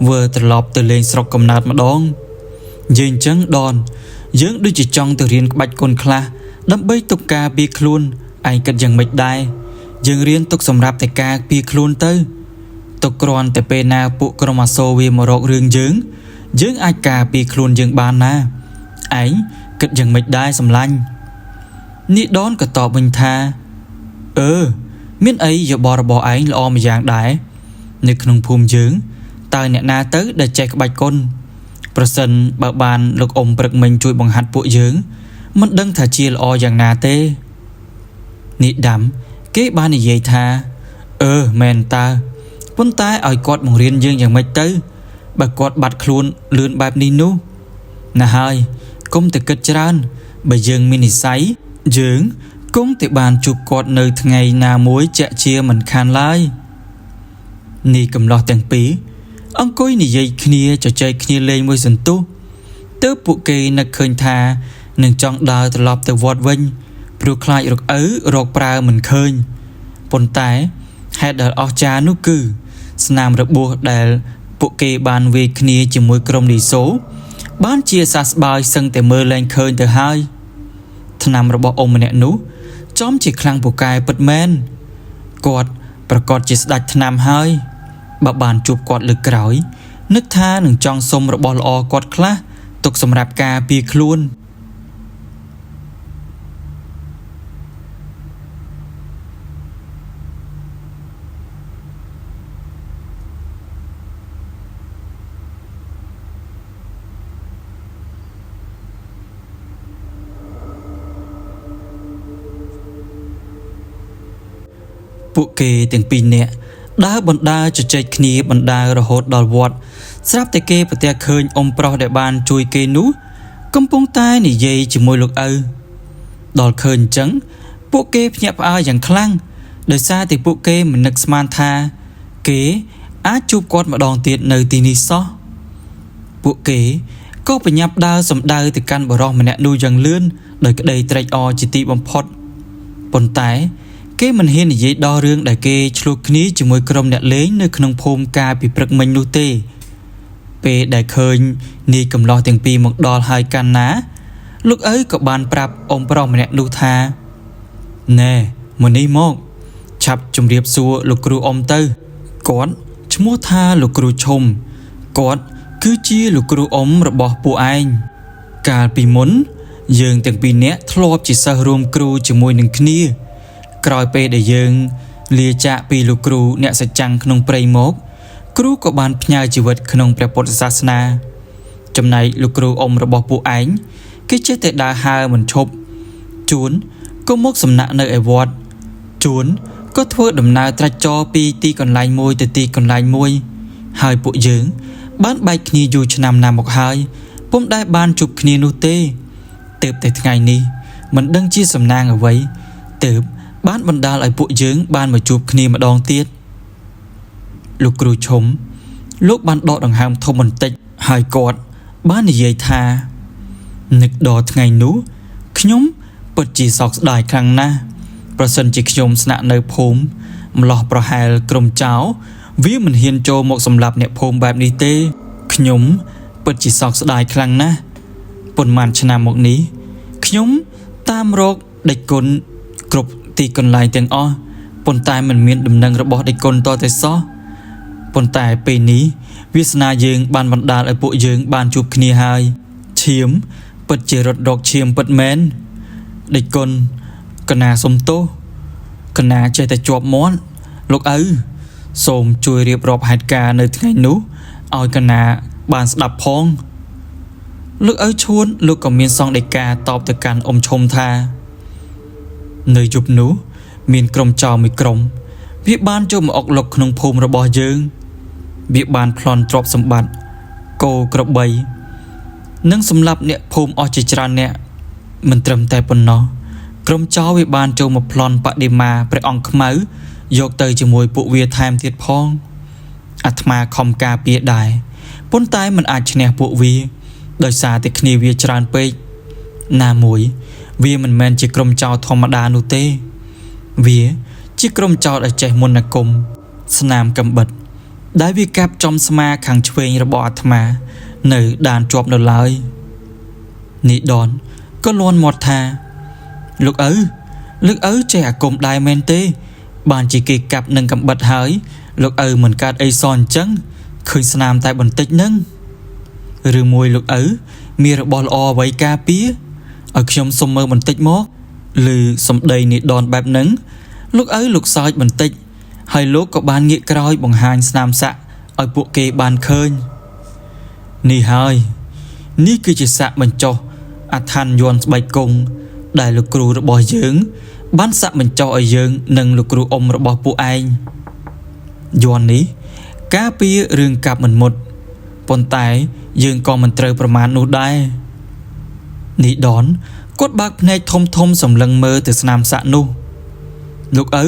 វិលត្រឡប់ទៅលេងស្រុកកំណើតម្ដងយើងអញ្ចឹងដនយើងដូចជាចង់ទៅរៀនក្បាច់គុនខ្លះដើម្បីទុកការពារខ្លួនឯងគិតយ៉ាងម៉េចដែរយើងរៀនទុកសម្រាប់តែការពារខ្លួនទៅទុកគ្រាន់តែពេលណាពួកក្រុមអាសូរវាមករករឿងយើងអាចការពារខ្លួនយើងបានណាឯងគិតយ៉ាងម៉េចដែរសម្លាញ់នេះដនក៏តបវិញថាមានអីយោបល់របស់ឯងល្អម្យ៉ាងដែរនៅក្នុងភូមិយើងតើអ្នកណាទៅដែលចេះក្បាច់គុនប្រសិនបើបានលោកអ៊ំព្រឹកមិញជួយបង្ហាត់ពួកយើងមិនដឹងថាជាល្អយ៉ាងណាទេនេះដាំគេបាននិយាយថាមែនតើប៉ុន្តែឲ្យគាត់បង្រៀនយើងយ៉ាងម៉េចទៅបើគាត់បាត់ខ្លួនលឿនបែបនេះនោះណាហើយកុំតែគិតច្រើនបើយើងមាននិស្ស័យយើងគង់តែបានជួបគាត់នៅថ្ងៃណាមួយជាក់ជាមិនខានឡើយនេះកំឡោះទាំងពីរអង្គុយនិយាយគ្នាជជែកគ្នាលេងមួយសន្ទុះទើបពួកគេនឹកឃើញថានឹងចង់ដើរត្រឡប់ទៅវត្តវិញព្រោះខ្លាចរកឪរកប្រើមិនឃើញប៉ុន្តែហេតុដែលអស្ចារ្យនោះគឺ ស្នាមរបួសដែលពួកគេបានវាយគ្នាជាមួយក្រុមលីសូបានជាសះស្បើយសឹងតែមើលលែងឃើញទៅហើយថ្នាំរបស់អ៊ំម្នាក់នោះចំជាខ្លាំងពូកែពិតមែនគាត់ប្រកាសជាស្ដាច់ថ្នាំហើយបើបានជួបគាត់លើកក្រោយនឹកថានឹងចង់សុំរបស់ល្អគាត់ខ្លះទុកសម្រាប់ការពារខ្លួនពួកគេទាំងពីរនាក់ដើរបណ្ដើរជជែកគ្នាបណ្ដើររហូតដល់វត្តស្រាប់តែគេប្រទះឃើញអ៊ំប្រុសដែលបានជួយគេនោះកំពុងតែនិយាយជាមួយលោកឪដល់ឃើញអញ្ចឹងពួកគេភ្ញាក់ផ្អើលយ៉ាងខ្លាំងដោយសារតែពួកគេមិននឹកស្មានថាគេអាចជួបគាត់ម្ដងទៀតនៅទីនេះសោះពួកគេក៏បញ្ញាប់ដើរសម្ដៅទៅកាន់បរិសម្នាក់នោះយ៉ាងលឿនដោយក្តីត្រេកអរជាទីបំផុតប៉ុន្តែគេមិនហ៊ាននិយាយដល់រឿងដែលគេឆ្លោះគ្នាជាមួយក្រុមអ្នកលេងនៅក្នុងភូមិកាលពីព្រឹកមិញនោះទេពេលដែលឃើញនាយកំឡោះទាំងពីរមកដល់ហើយកាន់ណាលោកឪក៏បានប្រាប់អ៊ំប្រុសម្នាក់នោះថាណែមកនេះមកឆាប់ជម្រាបសួរលោកគ្រូអ៊ំទៅគាត់ឈ្មោះថាលោកគ្រូឈុំគាត់គឺជាលោកគ្រូអ៊ំរបស់ពួកឯងកាលពីមុនយើងទាំងពីរនាក់ធ្លាប់ជាសិស្សរួមគ្រូជាមួយនឹងគ្នាក្រោយពេលដែលយើងលាចាកពីលោកគ្រូអ្នកសច្ចាំងក្នុងព្រៃមកគ្រូក៏បានផ្ញើជីវិតក្នុងព្រះពុទ្ធសាសនាចំណែកលោកគ្រូអ៊ំរបស់ពួកឯងគេចេះតែដើរហើរមិនឈប់ជួនក៏មកសំណាក់នៅឯវត្តជួនក៏ធ្វើដំណើរត្រាច់ចរពីទីកន្លែងមួយទៅទីកន្លែងមួយហើយពួកយើងបានបែកគ្នាយូរឆ្នាំណាស់មកហើយពុំដែលបានជួបគ្នានោះទេទើបតែថ្ងៃនេះមិនដឹងជាសំណាងអ្វីទើបបានបណ្ដាលឲ្យពួកយើងបានមកជួបគ្នាម្ដងទៀតលោកគ្រូឈុំលោកបានដកដង្ហើមធំបន្តិចហើយគាត់បាននិយាយថានឹកដល់ថ្ងៃនោះខ្ញុំពិតជាសោកស្ដាយខ្លាំងណាស់ប្រសិនជាខ្ញុំស្នាក់នៅភូមិម្លោះប្រហែលក្រុមចៅវាមិនហ៊ានចូលមកសម្លាប់អ្នកភូមិបែបនេះទេខ្ញុំពិតជាសោកស្ដាយខ្លាំងណាស់ប៉ុន្មានឆ្នាំមកនេះខ្ញុំតាមរកដេចគុណគ្រប់ទីកន្លែងទាំងអស់ប៉ុន្តែមិនមានដំណឹងរបស់ដេចគុណតតែសោះប៉ុន្តែពេលនេះវាសនាយើងបានបណ្ដាលឲ្យពួកយើងបានជួបគ្នាហើយឈាមពិតជារត់រកឈាមពិតមែនដេចគុណកណាសុំទោសកណាចេះតែជាប់មាត់លោកឪសូមជួយរៀបរាប់ហេតុការណ៍នៅថ្ងៃនោះឲ្យកណាបានស្ដាប់ផងលោកឪឈួនលោកក៏មានសង្ឃដីកាតបទៅកាន់អ៊ំឈុំថានៅយប់នោះមានក្រុមចោរមួយក្រុមវាបានចូលមកអុកលុកក្នុងភូមិរបស់យើងវាបានប្លន់ទ្រព្យសម្បត្តិគោក្របីនិងសម្លាប់អ្នកភូមិអស់ជាច្រើនអ្នកមិនត្រឹមតែប៉ុណ្ណោះក្រុមចោរវាបានចូលមកប្លន់បដិមាព្រះអង្គខ្មៅយកទៅជាមួយពួកវាថែមទៀតផងអាត្មាខំការពារដែរប៉ុន្តែមិនអាចឈ្នះពួកវាដោយសារតែគ្នាវាច្រើនពេកណាមួយវាមិនមែនជាក្រុមចោរធម្មតានោះទេវាជាក្រុមចោរដែលចេះមន្តអាគមស្នាមកំបិតដែលវាកាប់ចំស្មាខាងឆ្វេងរបស់អាត្មានៅដានជាប់នៅឡើយនីដនក៏លន់មាត់ថាលោកឪចេះអាគមដែរមែនទេបានជាគេកាប់នឹងកំបិតហើយលោកឪមិនកើតអីសអញ្ចឹងឃើញស្នាមតែបន្តិចនឹងឬមួយលោកឪមានរបស់ល្អអ្វីការពារឲ្យខ្ញុំសុំមើលបន្តិចមកឬសំដីនីដនបែបហ្នឹងលោកឪលោកសើចបន្តិចហើយលោកក៏បានងាកក្រោយបង្ហាញស្នាមសាក់ឲ្យពួកគេបានឃើញនេះហើយនេះគឺជាសាក់បញ្ចុះអថ័នយន្តស្បែកគង់ដែលលោកគ្រូរបស់យើងបានសាក់បញ្ចុះឲ្យយើងនិងលោកគ្រូអ៊ំរបស់ពួកឯងយន្តនេះការពាររឿងកាប់មិនមុតប៉ុន្តែយើងក៏មិនត្រូវប្រមាថនោះដែរនីដនគាត់បើកភ្នែកធំសម្លឹងមើលទៅស្នាមសាក់នោះលោកឪ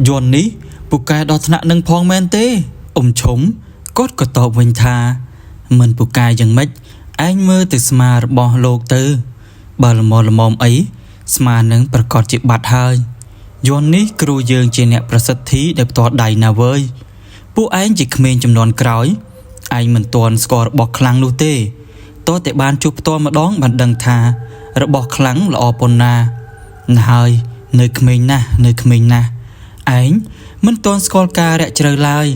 យន្តនេះពូកែដល់ថ្នាក់នឹងផងមែនទេអ៊ំឈុំគាត់ក៏តបវិញថាមិនពូកែយ៉ាងម៉េចឯងមើលទៅស្មារបស់លោកទៅបើល្មមអីស្មានឹងប្រកាសជាបាត់ហើយយន្តនេះគ្រូយើងជាអ្នកប្រសិទ្ធិដែលផ្ទាល់ដៃណាវើយ ពួកឯងជាក្មេងចំនួនក្រោយឯងមិនទាន់ស្គាល់របស់ខ្លាំងនោះទេតើតែបានជួបផ្ទាល់ម្ដងបានដឹងថារបស់ខ្លាំងល្អប៉ុណ្ណាហើយនៅក្មេងណាស់ឯងមិនទាន់ស្គាល់ការរាក់ជ្រៅឡើយ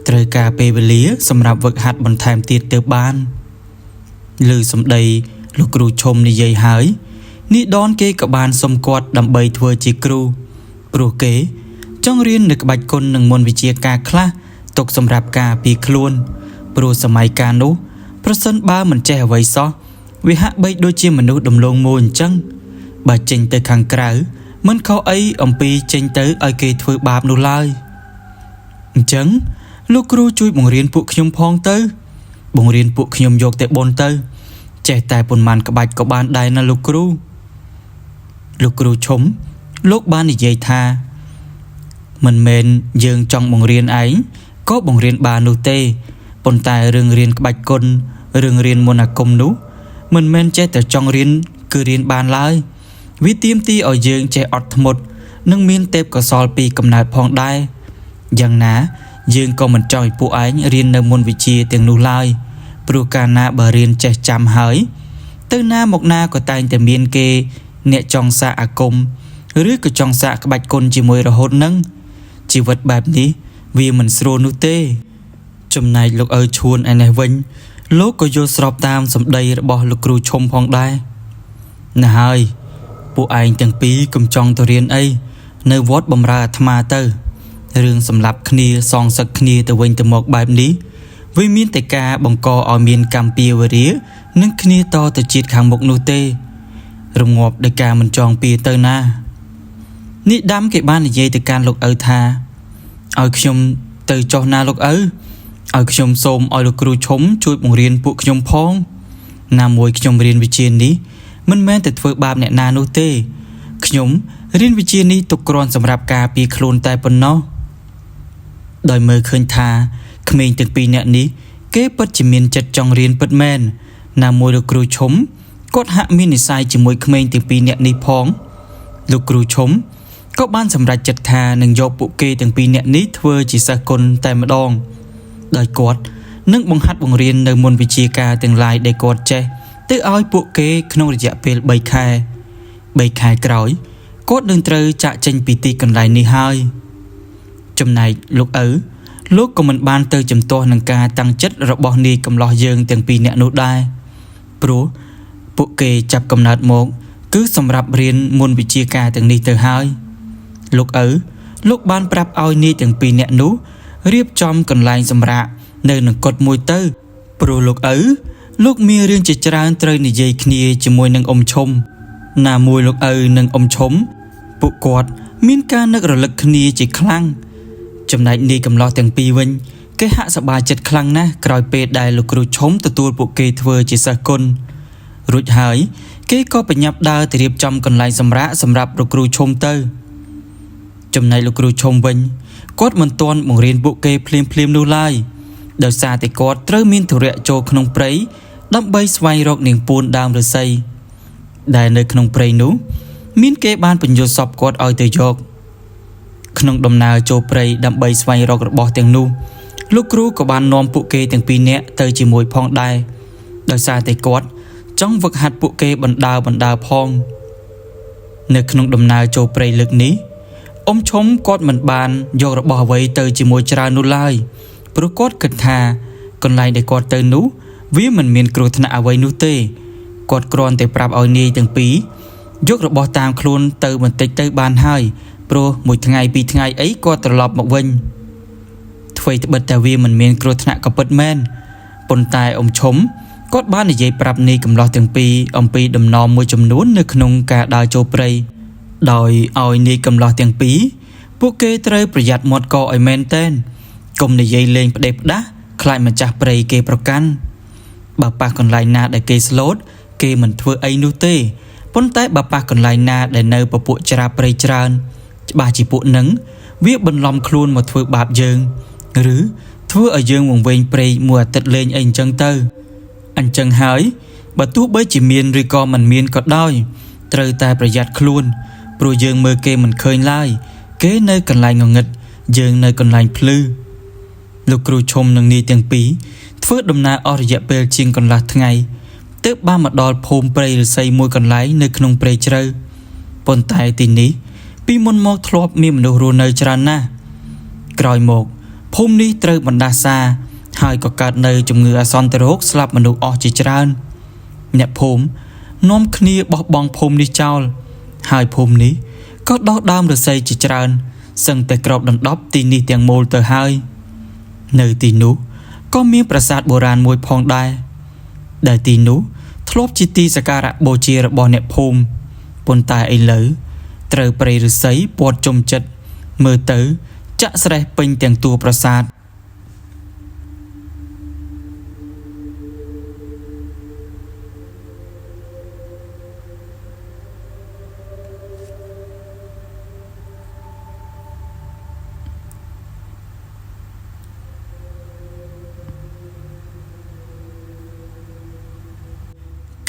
ត្រូវការពេលវេលាសម្រាប់វឹកហាត់បន្ថែមទៀតទើបបានឮសម្ដីលោកគ្រូឈុំនិយាយហើយនេះដនគេក៏បានសុំគាត់ដើម្បីធ្វើជាគ្រូព្រោះគេចង់រៀននៅក្បាច់គុណនិងមន្តវិជ្ជាការខ្លះទុកសម្រាប់ការពារខ្លួនព្រោះសម័យកាលនោះប្រសិនបើមិនចេះអ្វីសោះវាហាក់បីដូចជាមនុស្សដំឡូងមូលអញ្ចឹងបើចេញទៅខាងក្រៅមិនខុសអីអំពីចេញទៅឲ្យគេធ្វើបាបនោះឡើយអញ្ចឹងលោកគ្រូជួយបង្រៀនពួកខ្ញុំផងទៅបង្រៀនពួកខ្ញុំយកតែបុណ្យទៅចេះតែប៉ុន្មានក្បាច់ក៏បានដែរណាលោកគ្រូឈុំលោកបាននិយាយថាមិនមែនយើងចង់បង្រៀនឯងក៏បង្រៀនបាននោះទេប៉ុន្តែរឿងរៀនក្បាច់គុណរឿងរៀនមន្តអាគមនោះមិនមែនចេះតែចង់រៀនគឺរៀនបានឡើយវាទាមទារឲ្យយើងចេះអត់ធ្មត់និងមានទេពកោសល្យពីកំណើតផងដែរយ៉ាងណាយើងក៏មិនចង់ឲ្យពួកឯងរៀននៅមន្តវិជ្ជាទាំងនោះឡើយព្រោះកាលណាបើរៀនចេះចាំហើយទៅណាមកណាក៏តែងតែមានគេអ្នកចង់សាកអាគមឬក៏ចង់សាកក្បាច់គុណជាមួយរហូតនឹងជីវិតបែបនេះវាមិនស្រួលនោះទេចំណែកលោកឪឈួនឯនេះវិញលោកក៏យល់ស្របតាមសម្ដីរបស់លោកគ្រូឈុំផងដែរណាហើយពួកឯងទាំងពីរកុំចង់ទៅរៀនអីនៅវត្តបំរើអាត្មាទៅរឿងសម្លាប់គ្នាសងសឹកគ្នាទៅវិញទៅមកបែបនេះវាមានតែការបង្កឲ្យមានកម្មពៀវរានិងគ្នាតទៅជាតិខាងមុខនោះទេរងាប់ដោយការមិនចងពៀទៅណានេះដាំគេបាននិយាយទៅកាន់លោកឪថាឲ្យខ្ញុំទៅចុះណាលោកឪឲ្យខ្ញុំសូមឲ្យលោកគ្រូឈុំជួយបង្រៀនពួកខ្ញុំផងណាមួយខ្ញុំរៀនវិជ្ជានេះមិនមែនតែធ្វើបាបអ្នកណានោះទេខ្ញុំរៀនវិជ្ជានេះទុកគ្រាន់សម្រាប់ការពារខ្លួនតែប៉ុណ្ណោះដោយមើលឃើញថាក្មេងទាំងពីរនាក់នេះគេពិតជាមានចិត្តចង់រៀនពិតមែនណាមួយលោកគ្រូឈុំគាត់ហាក់មាននិស្ស័យជាមួយក្មេងទាំងពីរនាក់នេះផងលោកគ្រូឈុំក៏បានសម្រេចចិត្តថានឹងយកពួកគេទាំងពីរនាក់នេះធ្វើជាសិស្សគុណតែម្ដងដោយគាត់នឹងបង្ហាត់បង្រៀននៅមន្តវិជ្ជាការទាំងឡាយដែលគាត់ចេះទៅឲ្យពួកគេក្នុងរយៈពេល3ខែក្រោយគាត់នឹងត្រូវចាក់ចេញពីទីកន្លែងនេះហើយចំណែកលោកឪលោកក៏មិនបានទៅជំទាស់នឹងការតាំងចិត្តរបស់នាយកំឡោះយើងទាំងពីរនាក់នោះដែរព្រោះពួកគេចាប់កំណើតមកគឺសម្រាប់រៀនមន្តវិជ្ជាការទាំងនេះទៅហើយលោកឪលោកបានប្រាប់ឲ្យនាយទាំងពីរនាក់នោះរៀបចំកន្លែងសម្រាកនៅនឹងកុដិមួយទៅព្រោះលោកឪលោកមានរឿងជាច្រើនត្រូវនិយាយគ្នាជាមួយនឹងអ៊ំឈុំណាមួយលោកឪនិងអ៊ំឈុំពួកគាត់មានការនឹករលឹកគ្នាជាខ្លាំងចំណែកនាយកំឡោះទាំងពីរវិញគេហាក់សប្បាយចិត្តខ្លាំងណាស់ក្រោយពេលដែលលោកគ្រូឈុំទទួលពួកគេធ្វើជាសិស្សគុណរួចហើយគេក៏បញ្ញាប់ដើរទៅរៀបចំកន្លែងសម្រាកសម្រាប់លោកគ្រូឈុំទៅចំណែកលោកគ្រូឈុំវិញគាត់មិនទាន់បង្រៀនពួកគេភ្លាមនោះឡើយដោយសារតែគាត់ត្រូវមានធុរៈចូលក្នុងព្រៃដើម្បីស្វែងរកនាងពួនដើមឫស្សីដែលនៅក្នុងព្រៃនោះមានគេបានបញ្យល់សពគាត់ឲ្យទៅយកក្នុងដំណើរចូលព្រៃដើម្បីស្វែងរករបស់ទាំងនោះលោកគ្រូក៏បាននាំពួកគេទាំងពីរនាក់ទៅជាមួយផងដែរដោយសារតែគាត់ចង់វឹកហាត់ពួកគេបណ្ដើរផងនៅក្នុងដំណើរចូលព្រៃលើកនេះអ៊ំឈុំគាត់មិនបានយករបស់អ្វីទៅជាមួយច្រើននោះឡើយព្រោះគាត់គិតថាកន្លែងដែលគាត់ទៅនោះវាមិនមានគ្រោះថ្នាក់អ្វីនោះទេគាត់គ្រាន់តែប្រាប់ឲ្យនាយទាំងពីរយករបស់តាមខ្លួនទៅបន្តិចទៅបានហើយព្រោះមួយថ្ងៃពីរថ្ងៃអីគាត់ត្រឡប់មកវិញអ្វីត្បិតតែវាមិនមានគ្រោះថ្នាក់ក៏ពិតមែនប៉ុន្តែអ៊ំឈុំគាត់បាននិយាយប្រាប់នាយកំឡោះទាំងពីរអំពីដំណំមួយចំនួននៅក្នុងការដើរចូលព្រៃដោយឲ្យនាយកំឡោះទាំងពីរពួកគេត្រូវប្រយ័ត្នមាត់កឲ្យមែនតែនកុំនិយាយលេងផ្ដេសផ្ដាស់ខ្លាចម្ចាស់ព្រៃគេប្រកាន់បើប៉ះកន្លែងណាដែលគេស្លូតគេមិនធ្វើអីនោះទេប៉ុន្តែបើប៉ះកន្លែងណាដែលនៅពពួកច្រាព្រៃច្រើនច្បាស់ជាពួកនឹងវាបន្លំខ្លួនមកធ្វើបាបយើងឬធ្វើឲ្យយើងវង្វេងព្រៃមួយអាទិត្យលេងអីអញ្ចឹងទៅអញ្ចឹងហើយបើទោះបីជាមានឬក៏មិនមានក៏ដោយត្រូវតែប្រយ័ត្នខ្លួនព្រោះយើងមើលគេមិនឃើញឡើយគេនៅកន្លែងងងឹតយើងនៅកន្លែងភ្លឺ លោកគ្រូឈុំនឹងនាយទាំងពីរធ្វើដំណើរអស់រយៈពេលជាងកន្លះថ្ងៃទើបបានមកដល់ភូមិព្រៃឫស្សីមួយកន្លែងនៅក្នុងព្រៃជ្រៅប៉ុន្តែទីនេះពីមុនមកធ្លាប់មានមនុស្សរស់នៅច្រើនណាស់ក្រោយមកភូមិនេះត្រូវបណ្ដាសាហើយក៏កើតនៅជំងឺអាសន្នរោគស្លាប់មនុស្សអស់ជាច្រើនអ្នកភូមិនាំគ្នាបោះបង់ភូមិនេះចោលហើយភូមិនេះក៏ដុះដើមឫស្សីជាច្រើនសឹងតែក្របដណ្ដប់ទីនេះទាំងមូលទៅហើយនៅទីនោះក៏មានប្រាសាទបុរាណមួយផងដែរដែលទីនោះធ្លាប់ជាទីសក្ការៈបូជារបស់អ្នកភូមិប៉ុន្តែឥឡូវត្រូវព្រៃឫស្សីព័ទ្ធជុំចិត្តមើលទៅចាក់ស្រេះពេញទាំងតួប្រាសាទ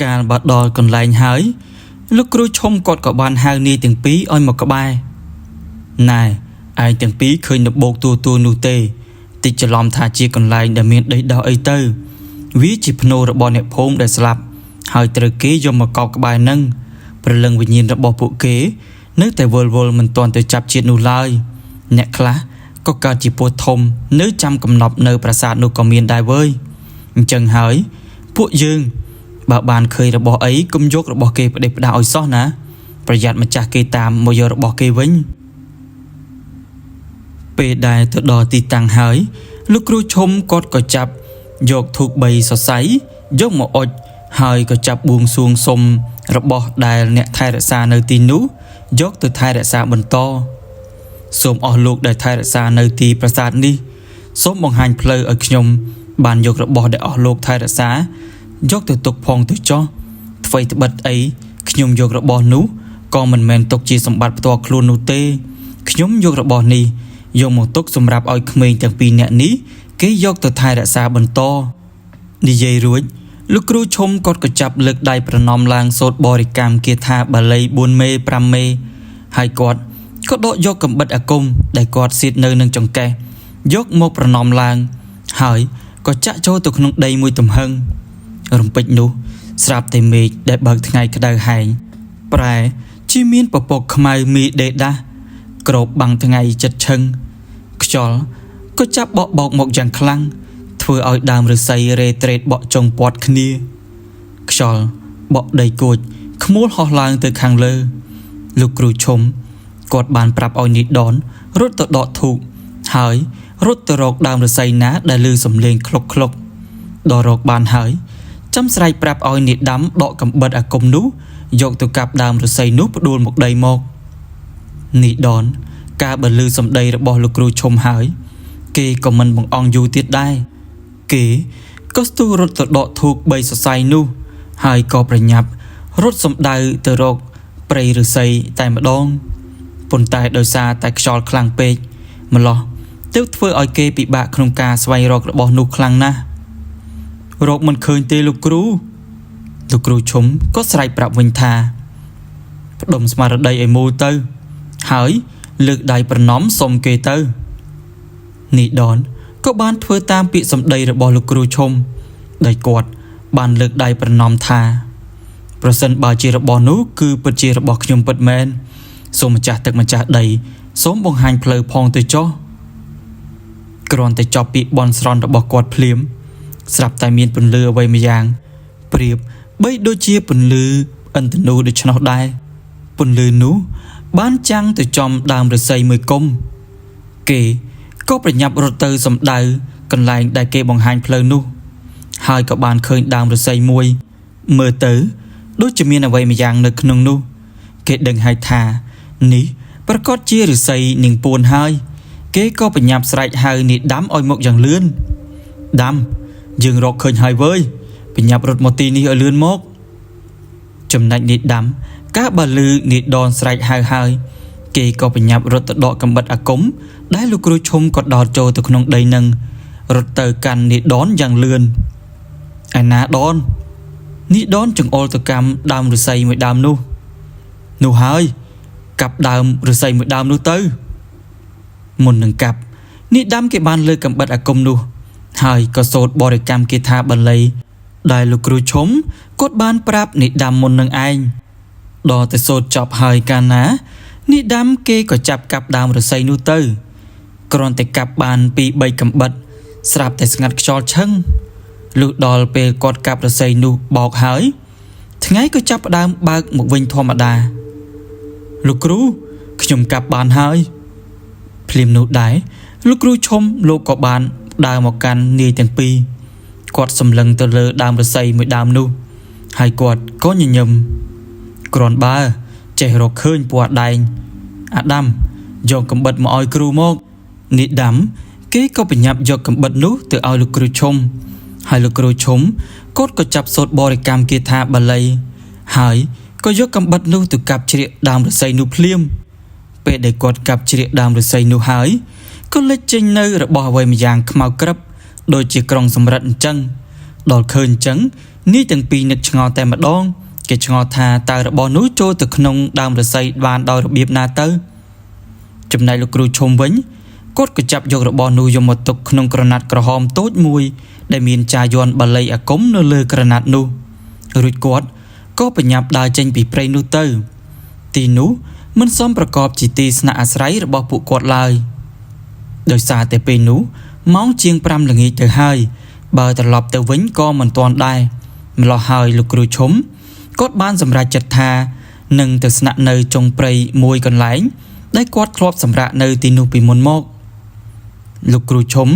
កាលបើដល់កន្លែងហើយលោកគ្រូឈុំគាត់ក៏បានហៅនាយទាំងពីរឲ្យមកក្បែរណែឯងទាំងពីរឃើញដំបូកទួនោះទេតិចច្រឡំថាជាកន្លែងដែលមានដីដោះអីទៅវាជាភ្នូររបស់អ្នកភូមិដែលស្លាប់ហើយត្រូវគេយកមកកោបក្បែរនឹងព្រលឹងវិញ្ញាណរបស់ពួកគេនៅតែវល់មិនទាន់ទៅចាប់ជាតិនោះឡើយអ្នកខ្លះក៏កើតជាពស់ធំនៅចាំកំណប់នៅប្រាសាទនោះក៏មានដែរវើយអញ្ចឹងហើយពួកយើងបើបានឃើញរបស់អីកុំយករបស់គេផ្ដេសផ្ដាសឲ្យសោះណាប្រយ័ត្នម្ចាស់គេតាមមកយករបស់គេវិញពេលដែលទៅដល់ទីតាំងហើយលោកគ្រូឈុំគាត់ក៏ចាប់យកធូប3សរសៃយកមកអុជហើយក៏ចាប់បួងសួងសុំរបស់ដែលអ្នកថែរក្សានៅទីនោះយកទៅថែរក្សាបន្តសូមអស់លោកដែលថែរក្សានៅទីប្រាសាទនេះសូមបង្ហាញផ្លូវឲ្យខ្ញុំបានយករបស់ដែលអស់លោកថែរក្សាយកទៅទុកផងទៅចោះអ្វីត្បិតអីខ្ញុំយករបស់នោះក៏មិនមែនទុកជាសម្បត្តិផ្ទាល់ខ្លួននោះទេខ្ញុំយករបស់នេះយកមកទុកសម្រាប់ឲ្យក្មេងទាំងពីរនាក់នេះគេយកទៅថែរក្សាបន្តនិយាយរួចលោកគ្រូឈុំគាត់ក៏ចាប់លើកដៃប្រណម្យឡើងសូត្របរិកម្មគាថាបាលី4មេ5មេហើយគាត់ក៏ដកយកកំបិតអាគមដែលគាត់សៀតនៅនឹងចង្កេះយកមកប្រណម្យឡើងហើយក៏ចាក់ចូលទៅក្នុងដីមួយទំហឹងរំពេចនោះស្រាប់តែមេឃដែលបើកថ្ងៃក្តៅហែងប្រែជាមានពពកខ្មៅមីដេដាស់ក្របបាំងថ្ងៃចិត្តឈឹងខ្យល់ក៏ចាប់បក់បោកមកយ៉ាងខ្លាំងធ្វើឲ្យដើមឫស្សីរេត្រេតបក់ចុងពាត់គ្នាខ្យល់បក់ដីគួចខ្មួលហោះឡើងទៅខាងលើលោកគ្រូឈុំគាត់បានប្រាប់ឲ្យនីដនរត់ទៅដកធូបហើយរត់ទៅរកដើមឫស្សីណាដែលឮសំឡេងឃ្លុកឃ្លុកដល់រកបានហើយចាំស្រែកប្រាប់ឲ្យនាយដាំដកកំបិតអាគមនោះយកទៅកាប់ដើមឫស្សីនោះផ្ដួលមកដីមកនាយដនការបើឮសំដីរបស់លោកគ្រូឈុំហើយគេក៏មិនបង្អង់យូរទៀតដែរគេក៏ស្ទុះរត់ទៅដកធូប3សរសៃនោះហើយក៏ប្រញាប់រត់សំដៅទៅរកព្រៃឫស្សីតែម្ដងប៉ុន្តែដោយសារតែខ្យល់ខ្លាំងពេកម្លោះទើបធ្វើឲ្យគេពិបាកក្នុងការស្វែងរករបស់នោះខ្លាំងណាស់រកមិនឃើញទេលោកគ្រូឈុំក៏ស្រែកប្រាប់វិញថាផ្ដុំស្មារតីឲ្យមូលទៅហើយលើកដៃប្រណម្យសុំគេទៅនីដនក៏បានធ្វើតាមពាក្យសម្ដីរបស់លោកគ្រូឈុំដែលគាត់បានលើកដៃប្រណម្យថាប្រសិនបើជារបស់នោះគឺពិតជារបស់ខ្ញុំពិតមែនសូមម្ចាស់ទឹកម្ចាស់ដីសូមបង្ហាញផ្លូវផងទៅចុះគ្រាន់តែចប់ពាក្យបន់ស្រន់របស់គាត់ភ្លាមស្រាប់តែមានពន្លឺអ្វីមួយយ៉ាងប្រៀបបីដូចជាពន្លឺឥន្ទនូដូច្នោះដែរពន្លឺនោះបានចាំងទៅចំដើមឫស្សីមួយគុំគេក៏ប្រញាប់រត់ទៅសំដៅកន្លែងដែលគេបង្ហាញផ្លូវនោះហើយក៏បានឃើញដើមឫស្សីមួយមើលទៅដូចជាមានអ្វីមួយយ៉ាងនៅក្នុងនោះគេដឹងហើយថានេះប្រកាសជាឫស្សីនាងពួនហើយគេក៏ប្រញាប់ស្រែកហៅនាយដាំឲ្យមកយ៉ាងលឿនដាំយើងរកឃើញហើយវើយប្រញាប់រត់មកទីនេះឲ្យលឿនមកចំណែកនាយដាំកាលបើឮនាយដនស្រែកហៅហើយគេក៏ប្រញាប់រត់ទៅដកកំបិតអាគមដែលលោកគ្រូឈុំក៏ដោតចូលទៅក្នុងដីនឹងរត់ទៅកាន់នាយដនយ៉ាងលឿនឯណាដននាយដនចង្អុលទៅកម្មដើមឫស្សីមួយដើមនោះហើយកាប់ដើមឫស្សីមួយដើមនោះទៅមុននឹងកាប់ នេះដាំគេបានលើកកំបិតអាគមនោះហើយក៏សូត្របរិកម្មគាថាបាលីដែលលោកគ្រូឈុំគាត់បានប្រាប់នេះដាំមុននឹងឯងដល់ទៅសូត្រចប់ហើយកាលណានេះដាំគេក៏ចាប់កាប់ដើមរស្មីនោះទៅគ្រាន់តែកាប់បាន2 3កំបិតស្រាប់តែស្ងាត់ខ្យល់ឈឹងលុះដល់ពេលគាត់កាប់រស្មីនោះបោកហើយថ្ងៃក៏ចាប់ផ្ដើមបើកមកវិញធម្មតាលោកគ្រូខ្ញុំកាប់បានហើយភ្លាមនោះដែរលោកគ្រូឈុំលោកក៏បានដើរមកកាន់នាយទាំងពីរគាត់សម្លឹងទៅលើដើមរស្មីមួយដើមនោះហើយគាត់ក៏ញញឹមគ្រាន់បើចេះរកឃើញពណ៌ដែងអាដាមយកកំបិតមកឲ្យគ្រូមកនេះដាំគេក៏បញ្ញាប់យកកំបិតនោះទៅឲ្យលោកគ្រូឈុំហើយលោកគ្រូឈុំគាត់ក៏ចាប់សូត្របរិកម្មគាថាបាលីហើយក៏យកកំបិតនោះទៅកាប់ជ្រៀកដើមរស្មីនោះភ្លាមពេលដែលគាត់កាប់ជ្រៀកដើមរស្មីនោះហើយក៏លេចចេញនៅរបស់អ្វីម្យ៉ាងខ្មៅក្រឹបដូចជាក្រុងសម្រិតអញ្ចឹងដល់ឃើញអញ្ចឹងនេះទាំងពីរនឹកឆ្ងល់តែម្ដងគេឆ្ងល់ថាតើរបស់នោះចូលទៅក្នុងដើមរស្មីបានដោយរបៀបណាទៅចំណែកលោកគ្រូឈុំវិញគាត់ក៏ចាប់យករបស់នោះយកមកទុកក្នុងក្រណាត់ក្រហមតូចមួយដែលមានចាយ័ន្តបាលីអាគមនៅលើក្រណាត់នោះរួចគាត់ក៏បញ្ញាប់ដើរចេញពីព្រៃនោះទៅទីនោះមិនសមប្រកបជាទីស្នាក់អាស្រ័យរបស់ពួកគាត់ឡើយដោយសារតែពេលនោះម៉ោងជាង5ល្ងាចទៅហើយបើត្រឡប់ទៅវិញក៏មិនទាន់ដែរម្ល៉េះហើយលោកគ្រូឈុំគាត់បានសម្រេចចិត្តថានឹងទៅស្នាក់នៅចុងព្រៃមួយកន្លែងដែលគាត់ធ្លាប់សម្រាកនៅទីនោះពីមុនមកលោកគ្រូឈុំ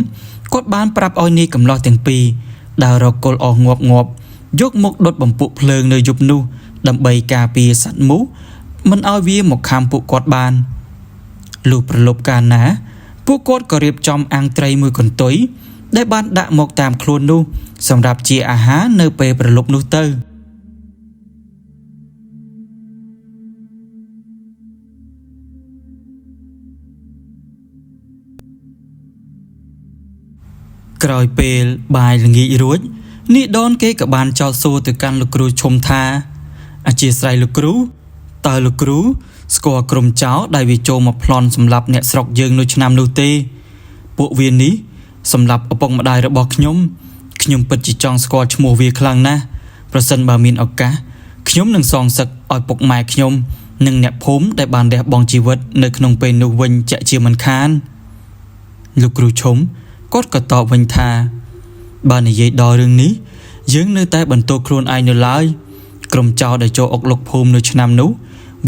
គាត់បានប្រាប់ឲ្យនាយកំឡោះទាំងពីរដើររកគល់អស់ងាប់យកមកដុតបំពួកភ្លើងនៅយប់នោះដើម្បីការពារសត្វមូសមិនឲ្យវាមកខាំពួកគាត់បានលុះប្រលប់កាលណាពួកគាត់ក៏រៀបចំអាំងត្រីមួយកន្ទុយដែលបានដាក់មកតាមខ្លួននោះសម្រាប់ជាអាហារនៅពេលប្រលប់នោះទៅក្រោយពេលបាយល្ងាចរួចនេះដនគេក៏បានចោទសួរទៅកាន់លោកគ្រូឈុំថាអធ្យាស្រ័យលោកគ្រូតើលោកគ្រូស្គាល់ក្រុមចោរដែលវាចូលមកប្លន់សម្លាប់អ្នកស្រុកយើងនៅឆ្នាំនោះទេពួកវានេះសម្លាប់ឪពុកម្ដាយរបស់ខ្ញុំពិតជាចង់ស្គាល់ឈ្មោះវាខ្លាំងណាស់ប្រសិនបើមានឱកាសខ្ញុំនឹងសងសឹកឲ្យពុកម៉ែខ្ញុំនិងអ្នកភូមិដែលបានលះបង់ជីវិតនៅក្នុងពេលនោះវិញជាក់ជាមិនខានលោកគ្រូឈុំគាត់ក៏តបវិញថាបើនិយាយដល់រឿងនេះយើងនៅតែបន្ទោសខ្លួនឯងនៅឡើយក្រុមចោរដែលចូលអុកលុកភូមិនៅឆ្នាំនោះ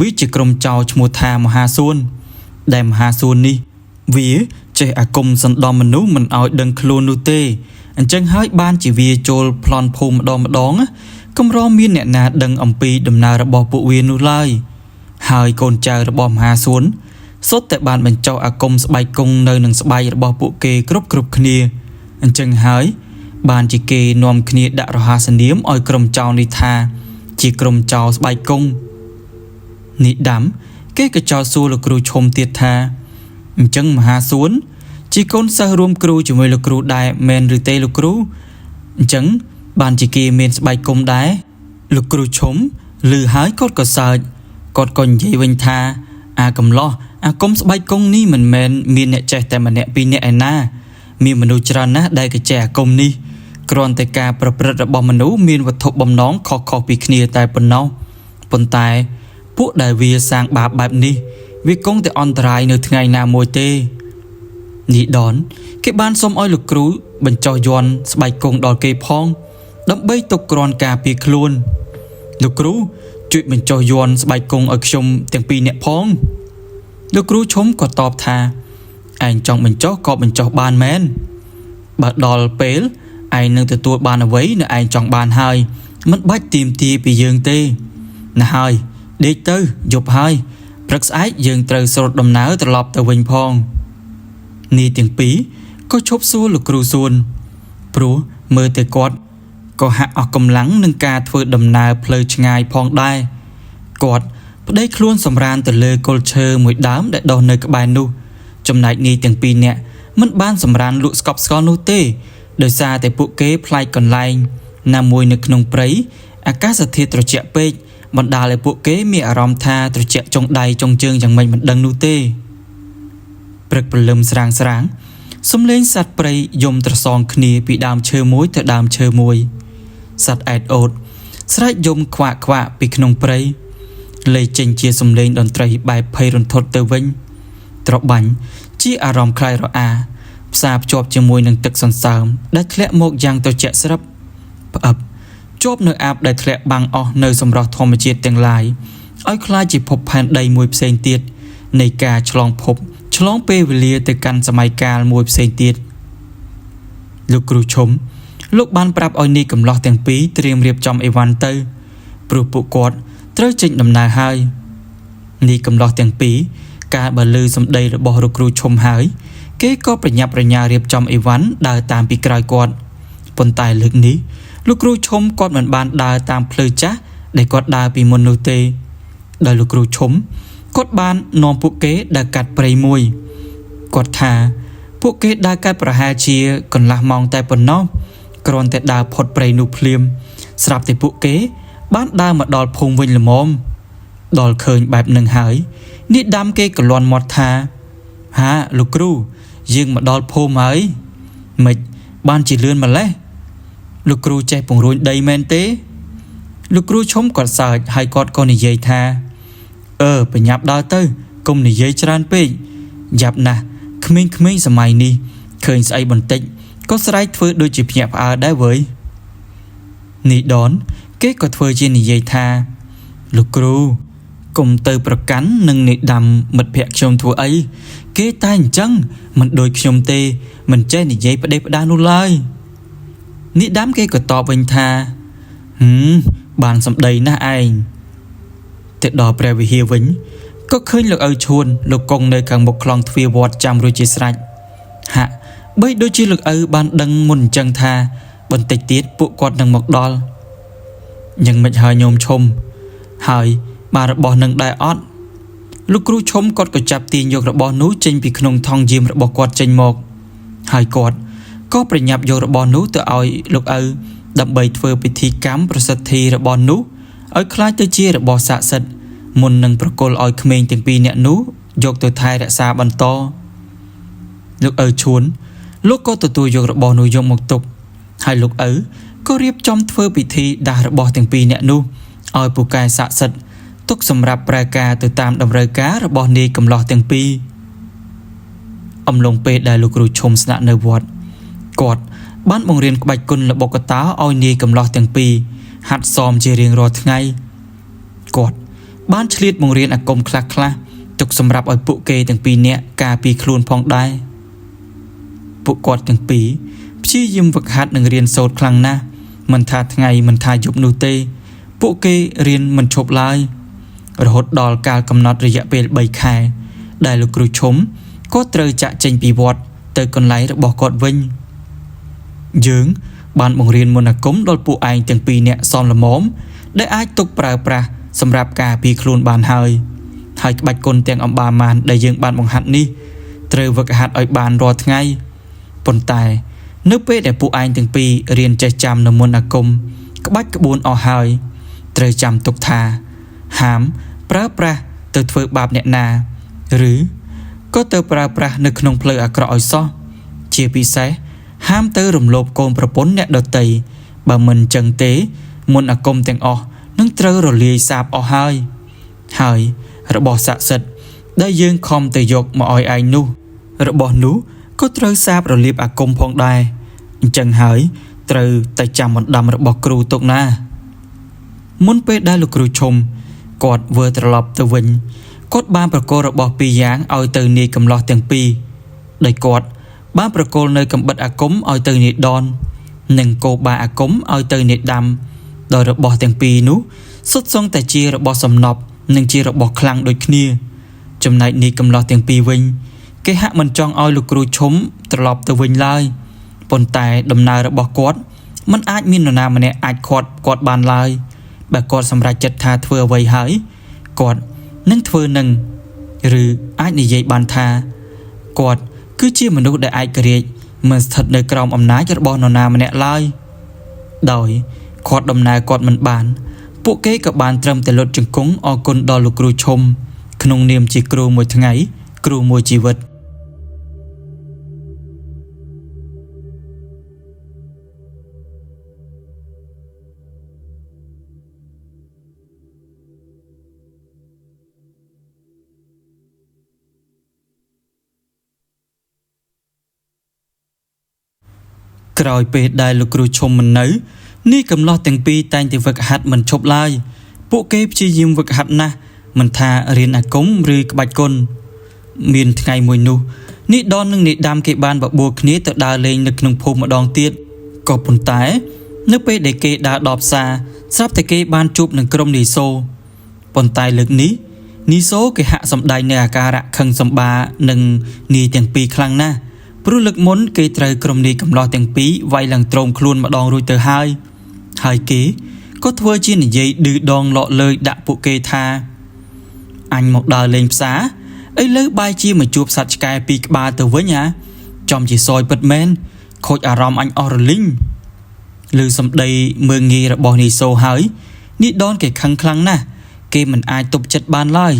វាជាក្រុមចោរឈ្មោះថាមហាសួនដែលមហាសួននេះវាចេះអាគមសណ្ដំមនុស្សមិនឲ្យដឹងខ្លួននោះទេអញ្ចឹងហើយបានជាវាចូលប្លន់ភូមិម្ដងកម្រមានអ្នកណាដឹងអំពីដំណើររបស់ពួកវានោះឡើយហើយកូនចៅរបស់មហាសួនសុទ្ធតែបានបញ្ចុះអាគមស្បែកគង់នៅនឹងស្បែករបស់ពួកគេគ្រប់គ្នាអញ្ចឹងហើយបានជាគេនាំគ្នាដាក់រហស្សនាមឲ្យក្រុមចោរនេះថាជាក្រុមចោរស្បែកគង់នេះដាំគេក៏ចោទសួរលោកគ្រូឈុំទៀតថាអញ្ចឹងមហាសួនជាកូនសិស្សរួមគ្រូជាមួយលោកគ្រូដែរមែនឬទេលោកគ្រូអញ្ចឹងបានជាគេមានស្បែកគង់ដែរលោកគ្រូឈុំឮហើយគាត់ក៏សើចគាត់ក៏និយាយវិញថាអាកំឡោះអាគមស្បែកគង់នេះមិនមែនមានអ្នកចេះតែម្នាក់ពីរនាក់ឯណាមានមនុស្សច្រើនណាស់ដែលក៏ចេះអាគមនេះគ្រាន់តែការប្រព្រឹត្តរបស់មនុស្សមានវត្ថុបំណងខុសៗពីគ្នាតែប៉ុណ្ណោះប៉ុន្តែពួកដែលវាសាងបាបបែបនេះវាគង់តែអន្តរាយនៅថ្ងៃណាមួយទេនេះដនគេបានសុំឲ្យលោកគ្រូបញ្ចុះយន្តស្បែកគង់ដល់គេផងដើម្បីទុកគ្រាន់ការពារខ្លួនលោកគ្រូជួយបញ្ចុះយន្តស្បែកគង់ឲ្យខ្ញុំទាំងពីរនាក់ផងលោកគ្រូឈុំក៏តបថាឯងចង់បញ្ចុះក៏បញ្ចុះបានមែនបើដល់ពេលឯងនឹងទទួលបានអ្វីនៅឯងចង់បានហើយមិនបាច់ទាមទារពីយើងទេណាហើយដេកទៅយប់ហើយព្រឹកស្អែកយើងត្រូវស្រុតដំណើរត្រឡប់ទៅវិញផងនេះទាំងពីរក៏ឈប់សួរលោកគ្រូសួនព្រោះមើលតែគាត់ក៏ហាក់អស់កម្លាំងនឹងការធ្វើដំណើរផ្លូវឆ្ងាយផងដែរគាត់ប្តីខ្លួនសម្រានទៅលើគល់ឈើមួយដើមដែលដុះនៅក្បែរនោះចំណែកនេះទាំងពីរនាក់មិនបានសម្រានលក់ស្កប់ស្កល់នោះទេដោយសារតែពួកគេផ្លាយកន្លែងណាមួយនៅក្នុងព្រៃអាកាសធាតុត្រជាក់ពេកបណ្ដាលឲ្យពួកគេមានអារម្មណ៍ថាត្រជាក់ចុងដៃចុងជើងយ៉ាងម៉េចមិនដឹងនោះទេព្រឹកព្រលឹមស្រាង សំឡេងសត្វព្រៃយំត្រសងគ្នាពីដើមឈើមួយទៅដើមឈើមួយសត្វអែតអូតស្រែកយំខ្វាក់ខ្វាក់ពីក្នុងព្រៃលេចចេញជាសំឡេងតន្ត្រីបែបភ័យរន្ធត់ទៅវិញត្របាញ់ជាអារម្មណ៍ខ្លាចរអាផ្សារភ្ជាប់ជាមួយនឹងទឹកសន្សើមដែលធ្លាក់មកយ៉ាងត្រជាក់ស្រឹបផ្អឹបជាប់នៅអាបដែលធ្លាក់បាំងអស់នៅសម្រស់ធម្មជាតិទាំងឡាយឲ្យคล้ายជាភពផែនដីមួយផ្សេងទៀតនៃការឆ្លងភពឆ្លងពេលវេលាទៅកាន់សម័យកាលមួយផ្សេងទៀតលោកគ្រូឈុំលោកបានប្រាប់ឲ្យនាយកំឡោះទាំងពីរត្រៀមរៀបចំអីវ៉ាន់ទៅព្រោះពួកគាត់ត្រូវចេញដំណើរហើយនាយកំឡោះទាំងពីរកាលបើឮសម្ដីរបស់លោកគ្រូឈុំហើយគេក៏ប្រញាប់ប្រញាល់រៀបចំអីវ៉ាន់ដើរតាមពីក្រោយគាត់ប៉ុន្តែលើកនេះលោកគ្រូឈុំគាត់មិនបានដើរតាមផ្លូវចាស់ដែលគាត់ដើរពីមុននោះទេដោយលោកគ្រូឈុំគាត់បាននាំពួកគេដើរកាត់ព្រៃមួយគាត់ថាពួកគេដើរកាត់ប្រហែលជាកន្លះម៉ោងតែប៉ុណ្ណោះគ្រាន់តែដើរផុតព្រៃនោះភ្លាមស្រាប់តែពួកគេបានដើរមកដល់ភូមិវិញល្មមដល់ឃើញបែបនឹងហើយនេះដាំគេក៏លាន់មាត់ថាហាលោកគ្រូយើងមកដល់ភូមិហើយម៉េចបានជាលឿនម្លេះលោកគ្រូចេះពង្រួញដីមែនទេលោកគ្រូឈុំគាត់សើចហើយគាត់ក៏និយាយថាបញ្ញាប់ដល់ទៅកុំនិយាយច្រើនពេកយ៉ាប់ណាស់ក្មេងៗសម័យនេះឃើញស្អីបន្តិចក៏ស្រែកធ្វើដូចជាភ្ញាក់ផ្អើលដែរវើយនេះដនគេក៏ធ្វើជានិយាយថាលោកគ្រូកុំទៅប្រកាន់នឹងនេះដាំមិត្តភក្តិខ្ញុំធ្វើអីគេតែអញ្ចឹងមិនដូចខ្ញុំទេមិនចេះនិយាយផ្ដេសផ្ដាសនោះឡើយនេះដាំគេក៏តបវិញថាបានសម្ដីណាស់ឯងទៅដល់ព្រះវិហារវិញក៏ឃើញលោកឪឈួនលោកកងនៅខាងមុខខ្លងទ្វារវត្តចាំរួចជាស្រេចហាក់បីដូចជាលោកឪបានដឹងមុនអញ្ចឹងថាបន្តិចទៀតពួកគាត់នឹងមកដល់យ៉ាងម៉េចហើយញោមឈុំហើយបានរបស់នឹងដែរអត់លោកគ្រូឈុំគាត់ក៏ចាប់ទាញយករបស់នោះចេញពីក្នុងថង់យាមរបស់គាត់ចេញមកហើយគាត់ក៏ប្រញាប់យករបស់នោះទៅឲ្យលោកឪដើម្បីធ្វើពិធីកម្មប្រសិទ្ធិរបស់នោះឲ្យคล้ายទៅជារបស់ស័ក្តិសិទ្ធិមុននឹងប្រគល់ឲ្យក្មេងទាំងពីរនាក់នោះយកទៅថែរក្សាបន្តលោកឪឈួនលោកក៏ទទួលយករបស់នោះយកមកទុកហើយលោកឪក៏រៀបចំធ្វើពិធីដាស់របស់ទាំងពីរនាក់នោះឲ្យពូកែស័ក្តិសិទ្ធិទុកសម្រាប់ប្រើការទៅតាមតម្រូវការរបស់នាយកំឡោះទាំងពីរអំឡុងពេលដែលលោកគ្រូឈុំស្នាក់នៅវត្តគាត់បានបង្រៀនក្បាច់គុណល្បុក្កតោឲ្យនាយកំឡោះទាំងពីរហាត់សមជារៀងរាល់ថ្ងៃគាត់បានឆ្លៀតបង្រៀនអាគមខ្លះៗទុកសម្រាប់ឲ្យពួកគេទាំងពីរនាក់ការពារខ្លួនផងដែរពួកគាត់ទាំងពីរព្យាយាមហ្វឹកហាត់និងរៀនសូត្រខ្លាំងណាស់មិនថាថ្ងៃមិនថាយប់នោះទេពួកគេរៀនមិនឈប់ឡើយរហូតដល់កាលកំណត់រយៈពេល3ខែដែលលោកគ្រូឈុំក៏ត្រូវចាក់ចេញពីវត្តទៅកន្លែងរបស់គាត់វិញយើងបានបង្រៀនមន្តអាគមដល់ពួកឯងទាំងពីរនាក់សមល្មមដែលអាចទុកប្រើប្រាស់សម្រាប់ការពារខ្លួនបានហើយក្បាច់គុណទាំងអំបាម៉ានដែលយើងបានបង្ហាត់នេះត្រូវវឹកហាត់ឲ្យបានរាល់ថ្ងៃប៉ុន្តែនៅពេលដែលពួកឯងទាំងពីររៀនចេះចាំនៅមន្តអាគមក្បាច់ក្បួនអស់ហើយត្រូវចាំទុកថាហាមប្រើប្រាស់ទៅធ្វើបាបអ្នកណាឬក៏ទៅប្រើប្រាស់នៅក្នុងផ្លូវអាក្រក់ឲ្យសោះជាពិសេសហាមទៅរំលោភកូនប្រពន្ធអ្នកដទៃបើមិនចឹងទេមន្តអាគមទាំងអស់នឹងត្រូវរលាយសាបអស់ហើយរបស់ស័ក្តិសិទ្ធិដែលយើងខំទៅយកមកឲ្យឯងនោះរបស់នោះក៏ត្រូវសាបរលាបអាគមផងដែរអញ្ចឹងហើយត្រូវតែចាំបណ្ដាំរបស់គ្រូទុកណាមុនពេលដែលលោកគ្រូឈុំគាត់ធ្វើត្រឡប់ទៅវិញគាត់បានប្រគល់របស់ពីរយ៉ាងឲ្យទៅនាយកំឡោះទាំងពីរដោយគាត់បានប្រគល់នៅកំបិតអាគមឲ្យទៅនាយដននិងគោបាអាគមឲ្យទៅនាយដាំដោយរបស់ទាំងពីរនោះសុទ្ធសឹងតែជារបស់សំណប់និងជារបស់ខ្លាំងដូចគ្នាចំណែកនាយកំឡោះទាំងពីរវិញគេហាក់មិនចង់ឲ្យលោកគ្រូឈុំត្រឡប់ទៅវិញឡើយប៉ុន្តែដំណើររបស់គាត់មិនអាចមាននរណាម្នាក់អាចខាត់គាត់បានឡើយបើគាត់សម្រេចចិត្តថាធ្វើអ្វីហើយគាត់នឹងធ្វើនឹងឬអាចនិយាយបានថាគាត់គឺជាមនុស្សដែលឯករាជ្យមិនស្ថិតនៅក្រោមអំណាចរបស់នរណាម្នាក់ឡើយដោយខាត់ដំណើរគាត់មិនបានពួកគេក៏បានត្រឹមតែលុតជង្គង់អរគុណដល់លោកគ្រូឈុំក្នុងនាមជាគ្រូមួយថ្ងៃគ្រូមួយជីវិត ក្រោយពេលដែលលោកគ្រូឈុំមិននៅនេះកំឡោះទាំងពីរតែងតែវឹកហាត់មិនឈប់ឡើយពួកគេព្យាយាមវឹកហាត់ណាស់មិនថារៀនអាគមឬក្បាច់គុណមានថ្ងៃមួយនោះនេះដននិងនេះដាំគេបានបបួលគ្នាទៅដើរលេងនៅក្នុងភូមិម្ដងទៀតក៏ប៉ុន្តែនៅពេលដែលគេដើរដល់ផ្សារស្រាប់តែគេបានជួបនឹងក្រុមនីសូប៉ុន្តែលើកនេះនីសូគេហាក់សម្ដែងនៅអាការៈខឹងសម្បានឹងនាយទាំងពីរខ្លាំងណាស់ព្រោះលើកមុនគេត្រូវក្រុមនាយកំឡោះទាំងពីរវាយឡើងទ្រោមខ្លួនម្ដងរួចទៅហើយគេក៏ធ្វើជានិយាយឌឺដងលក់លើយដាក់ពួកគេថាអញមកដើរលេងផ្សារឥឡូវបាយជាមកជួបសត្វឆ្កែពីរក្បាលទៅវិញចំជាសយពិតមែនខូចអារម្មណ៍អញអស់រលីងឮសម្ដីមើងងាយរបស់នីសូហើយនេះដនគេខឹងខ្លាំងណាស់គេមិនអាចទប់ចិត្តបានឡើយ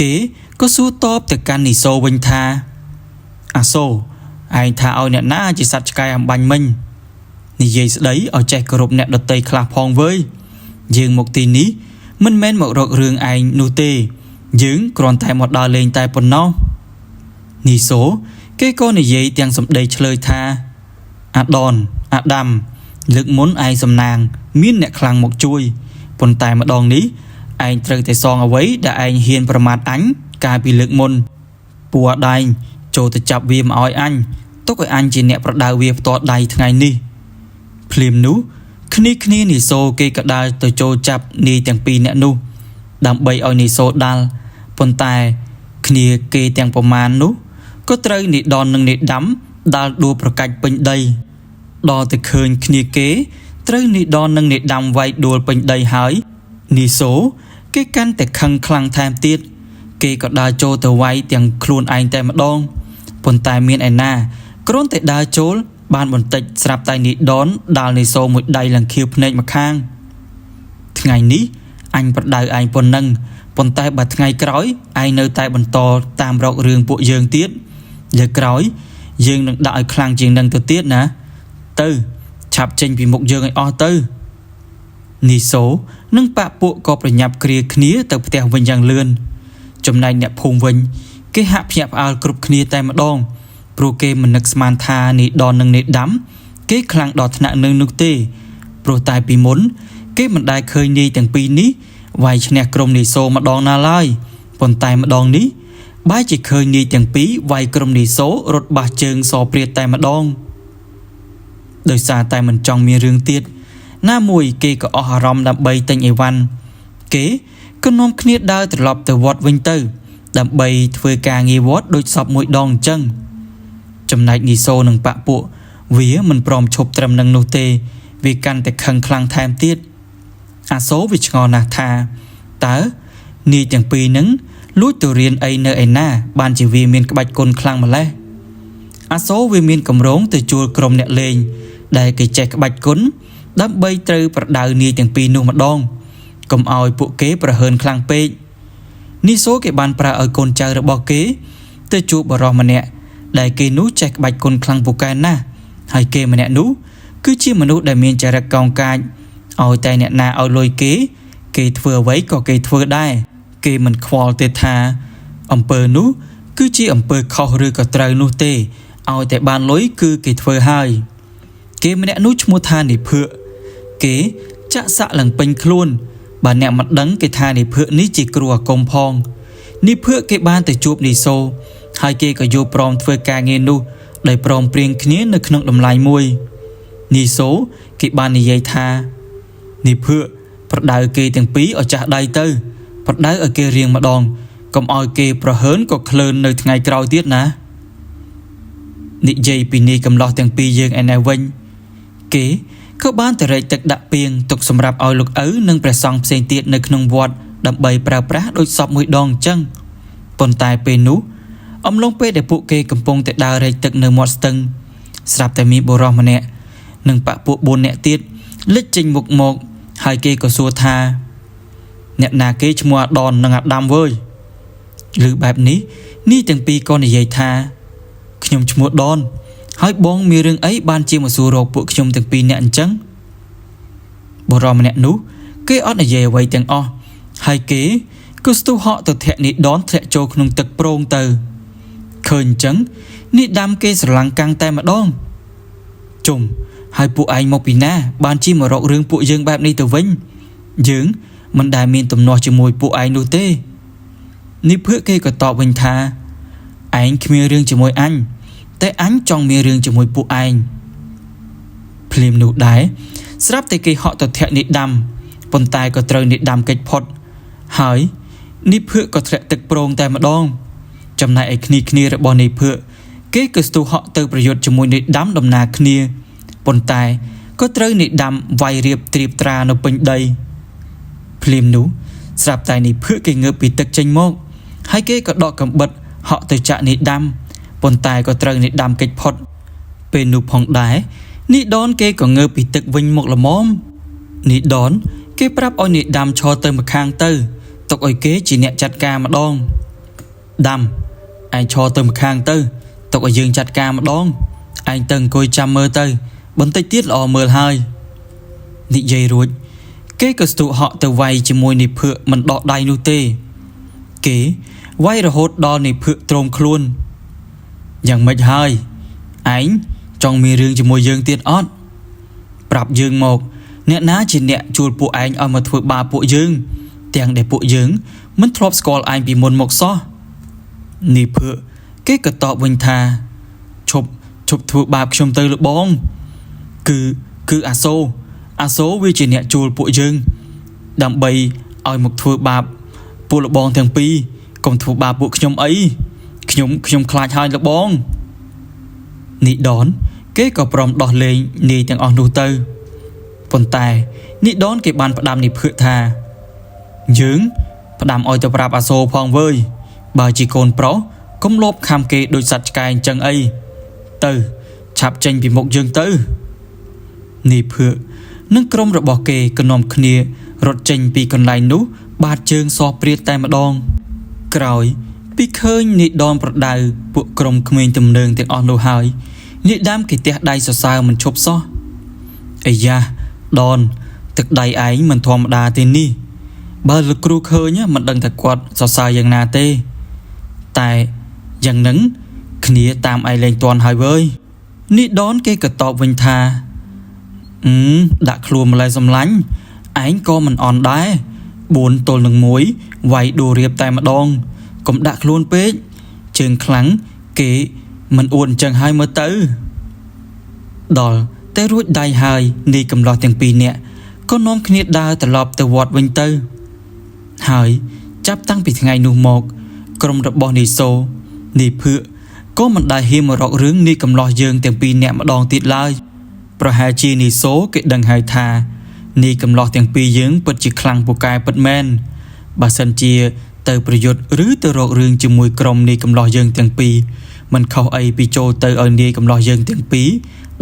គេក៏សួរតបទៅកាន់នីសូវិញថាអាសូឯងថាឲ្យអ្នកណាជាសត្វឆ្កែអំបញ្ញមិញនិយាយស្ដីឲ្យចេះគោរពអ្នកដតីខ្លះផងវើយយើងមកទីនេះមិនមែនមករករឿងឯងនោះទេយើងគ្រាន់តែមកដើរលេងតែប៉ុណ្ណោះនីសូគេក៏និយាយទាំងសម្ដីឆ្លើយថាអាដាមលើកមុនឯងសំណាងមានអ្នកខ្លាំងមកជួយប៉ុន្តែម្ដងនេះឯងត្រូវតែសងអ្វីដែលឯងហ៊ានប្រមាថអញកាលពីលើកមុនពួកអដែងចូលទៅចាប់វាមកឲ្យអញទុកឲ្យអញជាអ្នកប្រដៅវាផ្ទាល់ដៃថ្ងៃនេះភ្លាមនោះគ្នានីសូគេក៏ដើរទៅចូលចាប់នាយទាំងពីរអ្នកនោះដើម្បីឲ្យនីសូដាល់ប៉ុន្តែគ្នាគេទាំងប្រមាណនោះក៏ត្រូវនីដននិងនីដាំដាល់ដួលប្រកាច់ពេញដីដល់ទៅឃើញគ្នាគេត្រូវនីដននិងនីដាំវាយដួលពេញដីហើយនីសូគេកាន់តែខឹងខ្លាំងថែមទៀតគេក៏ដើរចូលទៅវាយទាំងខ្លួនឯងតែម្ដងប៉ុន្តែមានឯណាគ្រាន់តែដើរចូលបានបន្តិចស្រាប់តែនីដនដាល់នីសូមួយដៃឡើងខៀវភ្នែកម្ខាងថ្ងៃនេះអញប្រដៅឯងប៉ុណ្ណឹងប៉ុន្តែបើថ្ងៃក្រោយឯងនៅតែបន្តតាមរករឿងពួកយើងទៀតលើក្រោយយើងនឹងដាក់ឲ្យខ្លាំងជាងនឹងទៅទៀតណាទៅឆាប់ចេញពីមុខយើងឲ្យអស់ទៅនីសូនិងប៉ាក់ពួកក៏ប្រញាប់គ្រាគ្នាទៅផ្ទះវិញយ៉ាងលឿនចំណែកអ្នកភូមិវិញគេហាក់ភ្ញាក់ផ្អើលគ្រប់គ្នាតែម្ដងព្រោះគេមិននឹកស្មានថានីដននិងនីដាំគេខ្លាំងដល់ថ្នាក់នឹងនោះទេព្រោះតែពីមុនគេមិនដែលឃើញនាយទាំងពីរនេះវាយឈ្នះក្រុមនីសូម្ដងណាឡើយប៉ុន្តែម្ដងនេះបែរជាឃើញនាយទាំងពីរវាយក្រុមនីសូរត់បះជើងសព្រាតតែម្ដងដោយសារតែមិនចង់មានរឿងទៀតណាមួយគេក៏អស់អារម្មណ៍ដើម្បីទិញអីវ៉ាន់គេក៏នាំគ្នាដើរត្រឡប់ទៅវត្តវិញទៅដើម្បីធ្វើការងារវត្តដូចសពមួយដងអញ្ចឹងចំណែកនីសូនិងប៉ាក់ពួកវាមិនព្រមឈប់ត្រឹមនឹងនោះទេវាកាន់តែខឹងខ្លាំងថែមទៀតអាសូវាឆ្ងល់ណាស់ថាតើនាយទាំងពីរនឹងលួចទៅរៀនអីនៅឯណាបានជាវាមានក្បាច់គុណខ្លាំងម្ល៉េះអាសូវាមានកម្រងទៅជួលក្រុមអ្នកលេងដែលគេចេះក្បាច់គុណដើម្បីត្រូវប្រដៅនាយទាំងពីរនោះម្ដងកុំឲ្យពួកគេប្រហើនខ្លាំងពេកនីសូគេបានប្រើឲ្យកូនចៅរបស់គេទៅជួបបរិសម្នាក់ដែលគេនោះចេះក្បាច់គុណខ្លាំងពូកែណាស់ហើយគេម្នាក់នោះគឺជាមនុស្សដែលមានចរិតកោងកាចឲ្យតែអ្នកណាឲ្យលុយគេធ្វើអ្វីក៏គេធ្វើដែរគេមិនខ្វល់ទេថាអំពើនោះគឺជាអំពើខុសឬក៏ត្រូវនោះទេឲ្យតែបានលុយគឺគេធ្វើហើយគេម្នាក់នោះឈ្មោះថានិភឿគេចាក់សាក់ឡើងពេញខ្លួនបើអ្នកមិនដឹងគេថានិភឿនេះជាគ្រូអាគមផងនិភឿគេបានទៅជួបនីសូហើយគេក៏យល់ព្រមធ្វើការងារនោះដោយព្រមព្រៀងគ្នានៅក្នុងតម្លៃមួយនីសូគេបាននិយាយថានិភឿប្រដៅគេទាំងពីរឲ្យចាស់ដៃទៅប្រដៅឲ្យគេរៀងម្ដងកុំឲ្យគេប្រហើនក៏ក្លើននៅថ្ងៃក្រោយទៀតណានិយាយពីនេះកំឡោះទាំងពីរយើងឯណែវិញគេក៏បានទៅរែកទឹកដាក់ពាងទុកសម្រាប់ឲ្យលោកឪនិងព្រះសង្ឃផ្សេងទៀតនៅក្នុងវត្តដើម្បីប្រើប្រាស់ដូចសពមួយដងអញ្ចឹងប៉ុន្តែពេលនោះអំឡុងពេលដែលពួកគេកំពុងតែដើររែកទឹកនៅមាត់ស្ទឹងស្រាប់តែមានបុរសម្នាក់និងប៉ាក់ពួក4នាក់ទៀតលេចចេញមុខមកហើយគេក៏សួរថាអ្នកណាគេឈ្មោះអាដននិងអាដាមវើយឮបែបនេះនេះទាំងពីរក៏និយាយថាខ្ញុំឈ្មោះដនហើយបងមានរឿងអីបានជាមកសួររកពួកខ្ញុំទាំងពីរនាក់អញ្ចឹងបុរសម្នាក់នោះគេអត់និយាយអ្វីទាំងអស់ហើយគេក៏ស្ទុះហក់ទៅធាក់នេះដនធ្លាក់ចូលក្នុងទឹកប្រងទៅឃើញអញ្ចឹងនេះដាំគេស្រឡាំងកាំងតែម្ដង ជុំហើយពួកឯងមកពីណាបានជាមករករឿងពួកយើងបែបនេះទៅវិញយើងមិនដែលមានទំនាស់ជាមួយពួកឯងនោះទេនេះភឿកគេក៏តបវិញថាឯងគ្មានរឿងជាមួយអញតែអញចង់មានរឿងជាមួយពួកឯងភ្លាមនោះដែរស្រាប់តែគេហក់ទៅធាក់នេះដាំប៉ុន្តែក៏ត្រូវនេះដាំកិច្ចផុតហើយនេះភឿកក៏ធ្លាក់ទឹកប្រងតែម្ដងចំណែកឯគ្នារបស់នេះភឿកគេក៏ស្ទុះហក់ទៅប្រយុទ្ធជាមួយនេះដាំដំណើរគ្នាប៉ុន្តែក៏ត្រូវនេះដាំវាយរៀបត្រៀបត្រានៅពេញដីភ្លាមនោះស្រាប់តែនេះភឿកគេងើបពីទឹកចេញមកហើយគេក៏ដកកំបិតហក់ទៅចាក់នេះដាំប៉ុន្តែក៏ត្រូវនេះដាំកិច្ចផុតពេលនោះផងដែរនេះដនគេក៏ងើបពីទឹកវិញមកល្មមនេះដនគេប្រាប់ឲ្យនេះដាំឈរទៅម្ខាងទៅទុកឲ្យគេជាអ្នកចាត់ការម្ដងដាំឯងឈរទៅម្ខាងទៅទុកឲ្យយើងចាត់ការម្ដងឯងទៅអង្គុយចាំមើលទៅបន្តិចទៀតល្អមើលហើយនិយាយរួចគេក៏ស្ទុះហក់ទៅវាយជាមួយនេះភឿកមិនដកដៃនោះទេគេវាយរហូតដល់នេះភឿកទ្រាំខ្លួនយ៉ាងម៉េចហើយឯងចង់មានរឿងជាមួយយើងទៀតអត់ប្រាប់យើងមកអ្នកណាជាអ្នកជួលពួកឯងឲ្យមកធ្វើបាបពួកយើងទាំងដែលពួកយើងមិនធ្លាប់ស្គាល់ឯងពីមុនមកសោះនេះភឿកគេក៏តបវិញថាឈប់ធ្វើបាបខ្ញុំទៅលបងគឺអាសូវាជាអ្នកជួលពួកយើងដើម្បីឲ្យមកធ្វើបាបពួកលបងទាំងពីរកុំធ្វើបាបពួកខ្ញុំអីខ្ញុំខ្លាចហើយលបងនេះដនគេក៏ព្រមដោះលែងនាយទាំងអស់នោះទៅប៉ុន្តែនេះដនគេបានផ្ដាំនេះភឿកថាយើងផ្ដាំឲ្យទៅប្រាប់អាសូរផងវើយបើជាកូនប្រុសកុំលបខំគេដូចសត្វឆ្កែអញ្ចឹងអីទៅឆាប់ចេញពីមុខយើងទៅនេះភឿកនិងក្រុមរបស់គេក៏នាំគ្នារត់ចេញពីកន្លែងនោះបាតជើងសោះព្រាតតែម្ដងក្រោយពីឃើញនេះដនប្រដៅពួកក្រុមក្មេងទំនើងទាំងអស់នោះហើយនេះដាំគេទះដៃសរសើរមិនឈប់សោះអាយ៉ាដនទឹកដៃឯងមិនធម្មតាទេនេះបើលោកគ្រូឃើញមិនដឹងថាគាត់សរសើរយ៉ាងណាទេតែយ៉ាងហ្នឹងគ្នាតាមឯងលែងទាន់ហើយវើយនេះដនគេក៏តបវិញថាដាក់ខ្លួនម្លេះសំឡាញ់ឯងក៏មិនអន់ដែរ4ទល់នឹង1វាយដួលរៀបតែម្ដងកុំដាក់ខ្លួនពេកជើងខ្លាំងគេមិនអួតអញ្ចឹងហើយមើលទៅដល់តែរួចដៃហើយនេះកំឡោះទាំងពីរនាក់ក៏នាំគ្នាដើរត្រឡប់ទៅវត្តវិញទៅហើយចាប់តាំងពីថ្ងៃនោះមកក្រុមរបស់នីសូនេះភឿកក៏មិនដែលហ៊ានមករករឿងនេះកំឡោះយើងទាំងពីរនាក់ម្ដងទៀតឡើយប្រហែលជានីសូគេដឹងហើយថានេះកំឡោះទាំងពីរយើងពិតជាខ្លាំងពូកែពិតមែនបើសិនជាទៅប្រយុទ្ធឬទៅរករឿងជាមួយក្រុមនេះកំឡោះយើងទាំងពីរមិនខុសអីពីចូលទៅឲ្យនាយកំឡោះយើងទាំងពីរ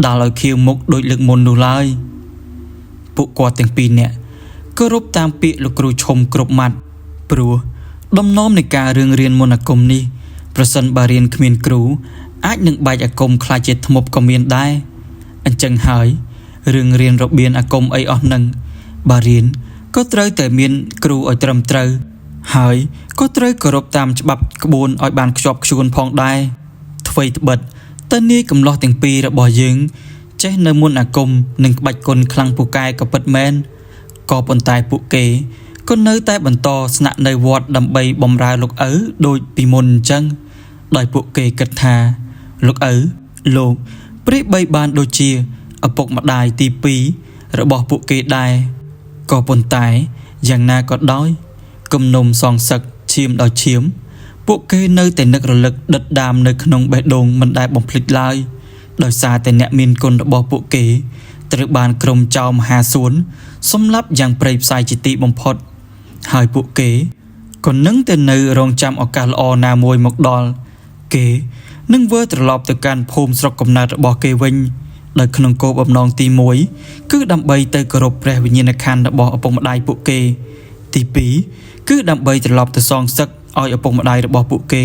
ដាល់ឲ្យខៀវមុខដូចលើកមុននោះឡើយពួកគាត់ទាំងពីរនាក់គោរពតាមពាក្យលោកគ្រូឈុំគ្រប់ម៉ាត់ព្រោះដំណំនៃការរឿងរៀនមន្តអាគមនេះប្រសិនបើរៀនគ្មានគ្រូអាចនឹងបែកអាគមខ្លាចជាធ្មប់ក៏មានដែរអញ្ចឹងហើយរឿងរៀនរបៀនអាគមអីអស់នឹងបើរៀនក៏ត្រូវតែមានគ្រូឲ្យត្រឹមត្រូវហើយក៏ត្រូវគោរពតាមច្បាប់ក្បួនឲ្យបានខ្ជាប់ខ្ជួនផងដែរអ្វីត្បិតតើនាយកំឡោះទាំងពីររបស់យើងចេះនៅមន្តអាគមនិងក្បាច់គុណខ្លាំងពូកែក៏ពិតមែនក៏ប៉ុន្តែពួកគេក៏នៅតែបន្តស្នាក់នៅវត្តដើម្បីបម្រើលោកឪដូចពីមុនអញ្ចឹងដោយពួកគេគិតថាលោកឪលោកព្រាយបីបានដូចជាឪពុកម្ដាយទី2របស់ពួកគេដែរក៏ប៉ុន្តែយ៉ាងណាក៏ដោយគំនុំសងសឹកឈាមដល់ឈាមពួកគេនៅតែនឹករលឹកដិតដាមនៅក្នុងបេះដូងមិនដែលបំភ្លេចឡើយដោយសារតែអ្នកមានគុណរបស់ពួកគេត្រូវបានក្រុមចៅមហាសួនសម្លាប់យ៉ាងព្រៃផ្សៃជាទីបំផុតហើយពួកគេក៏នឹងតែនៅរងចាំឱកាសល្អណាមួយមកដល់គេនឹងវិលត្រឡប់ទៅកាន់ភូមិស្រុកកំណើតរបស់គេវិញដោយក្នុងគោលបំណងទី1គឺដើម្បីទៅគោរពព្រះវិញ្ញាណក្ខន្ធរបស់ឪពុកម្ដាយពួកគេទី2គឺដើម្បីត្រឡប់ទៅសងសឹកឲ្យឪពុកម្ដាយរបស់ពួកគេ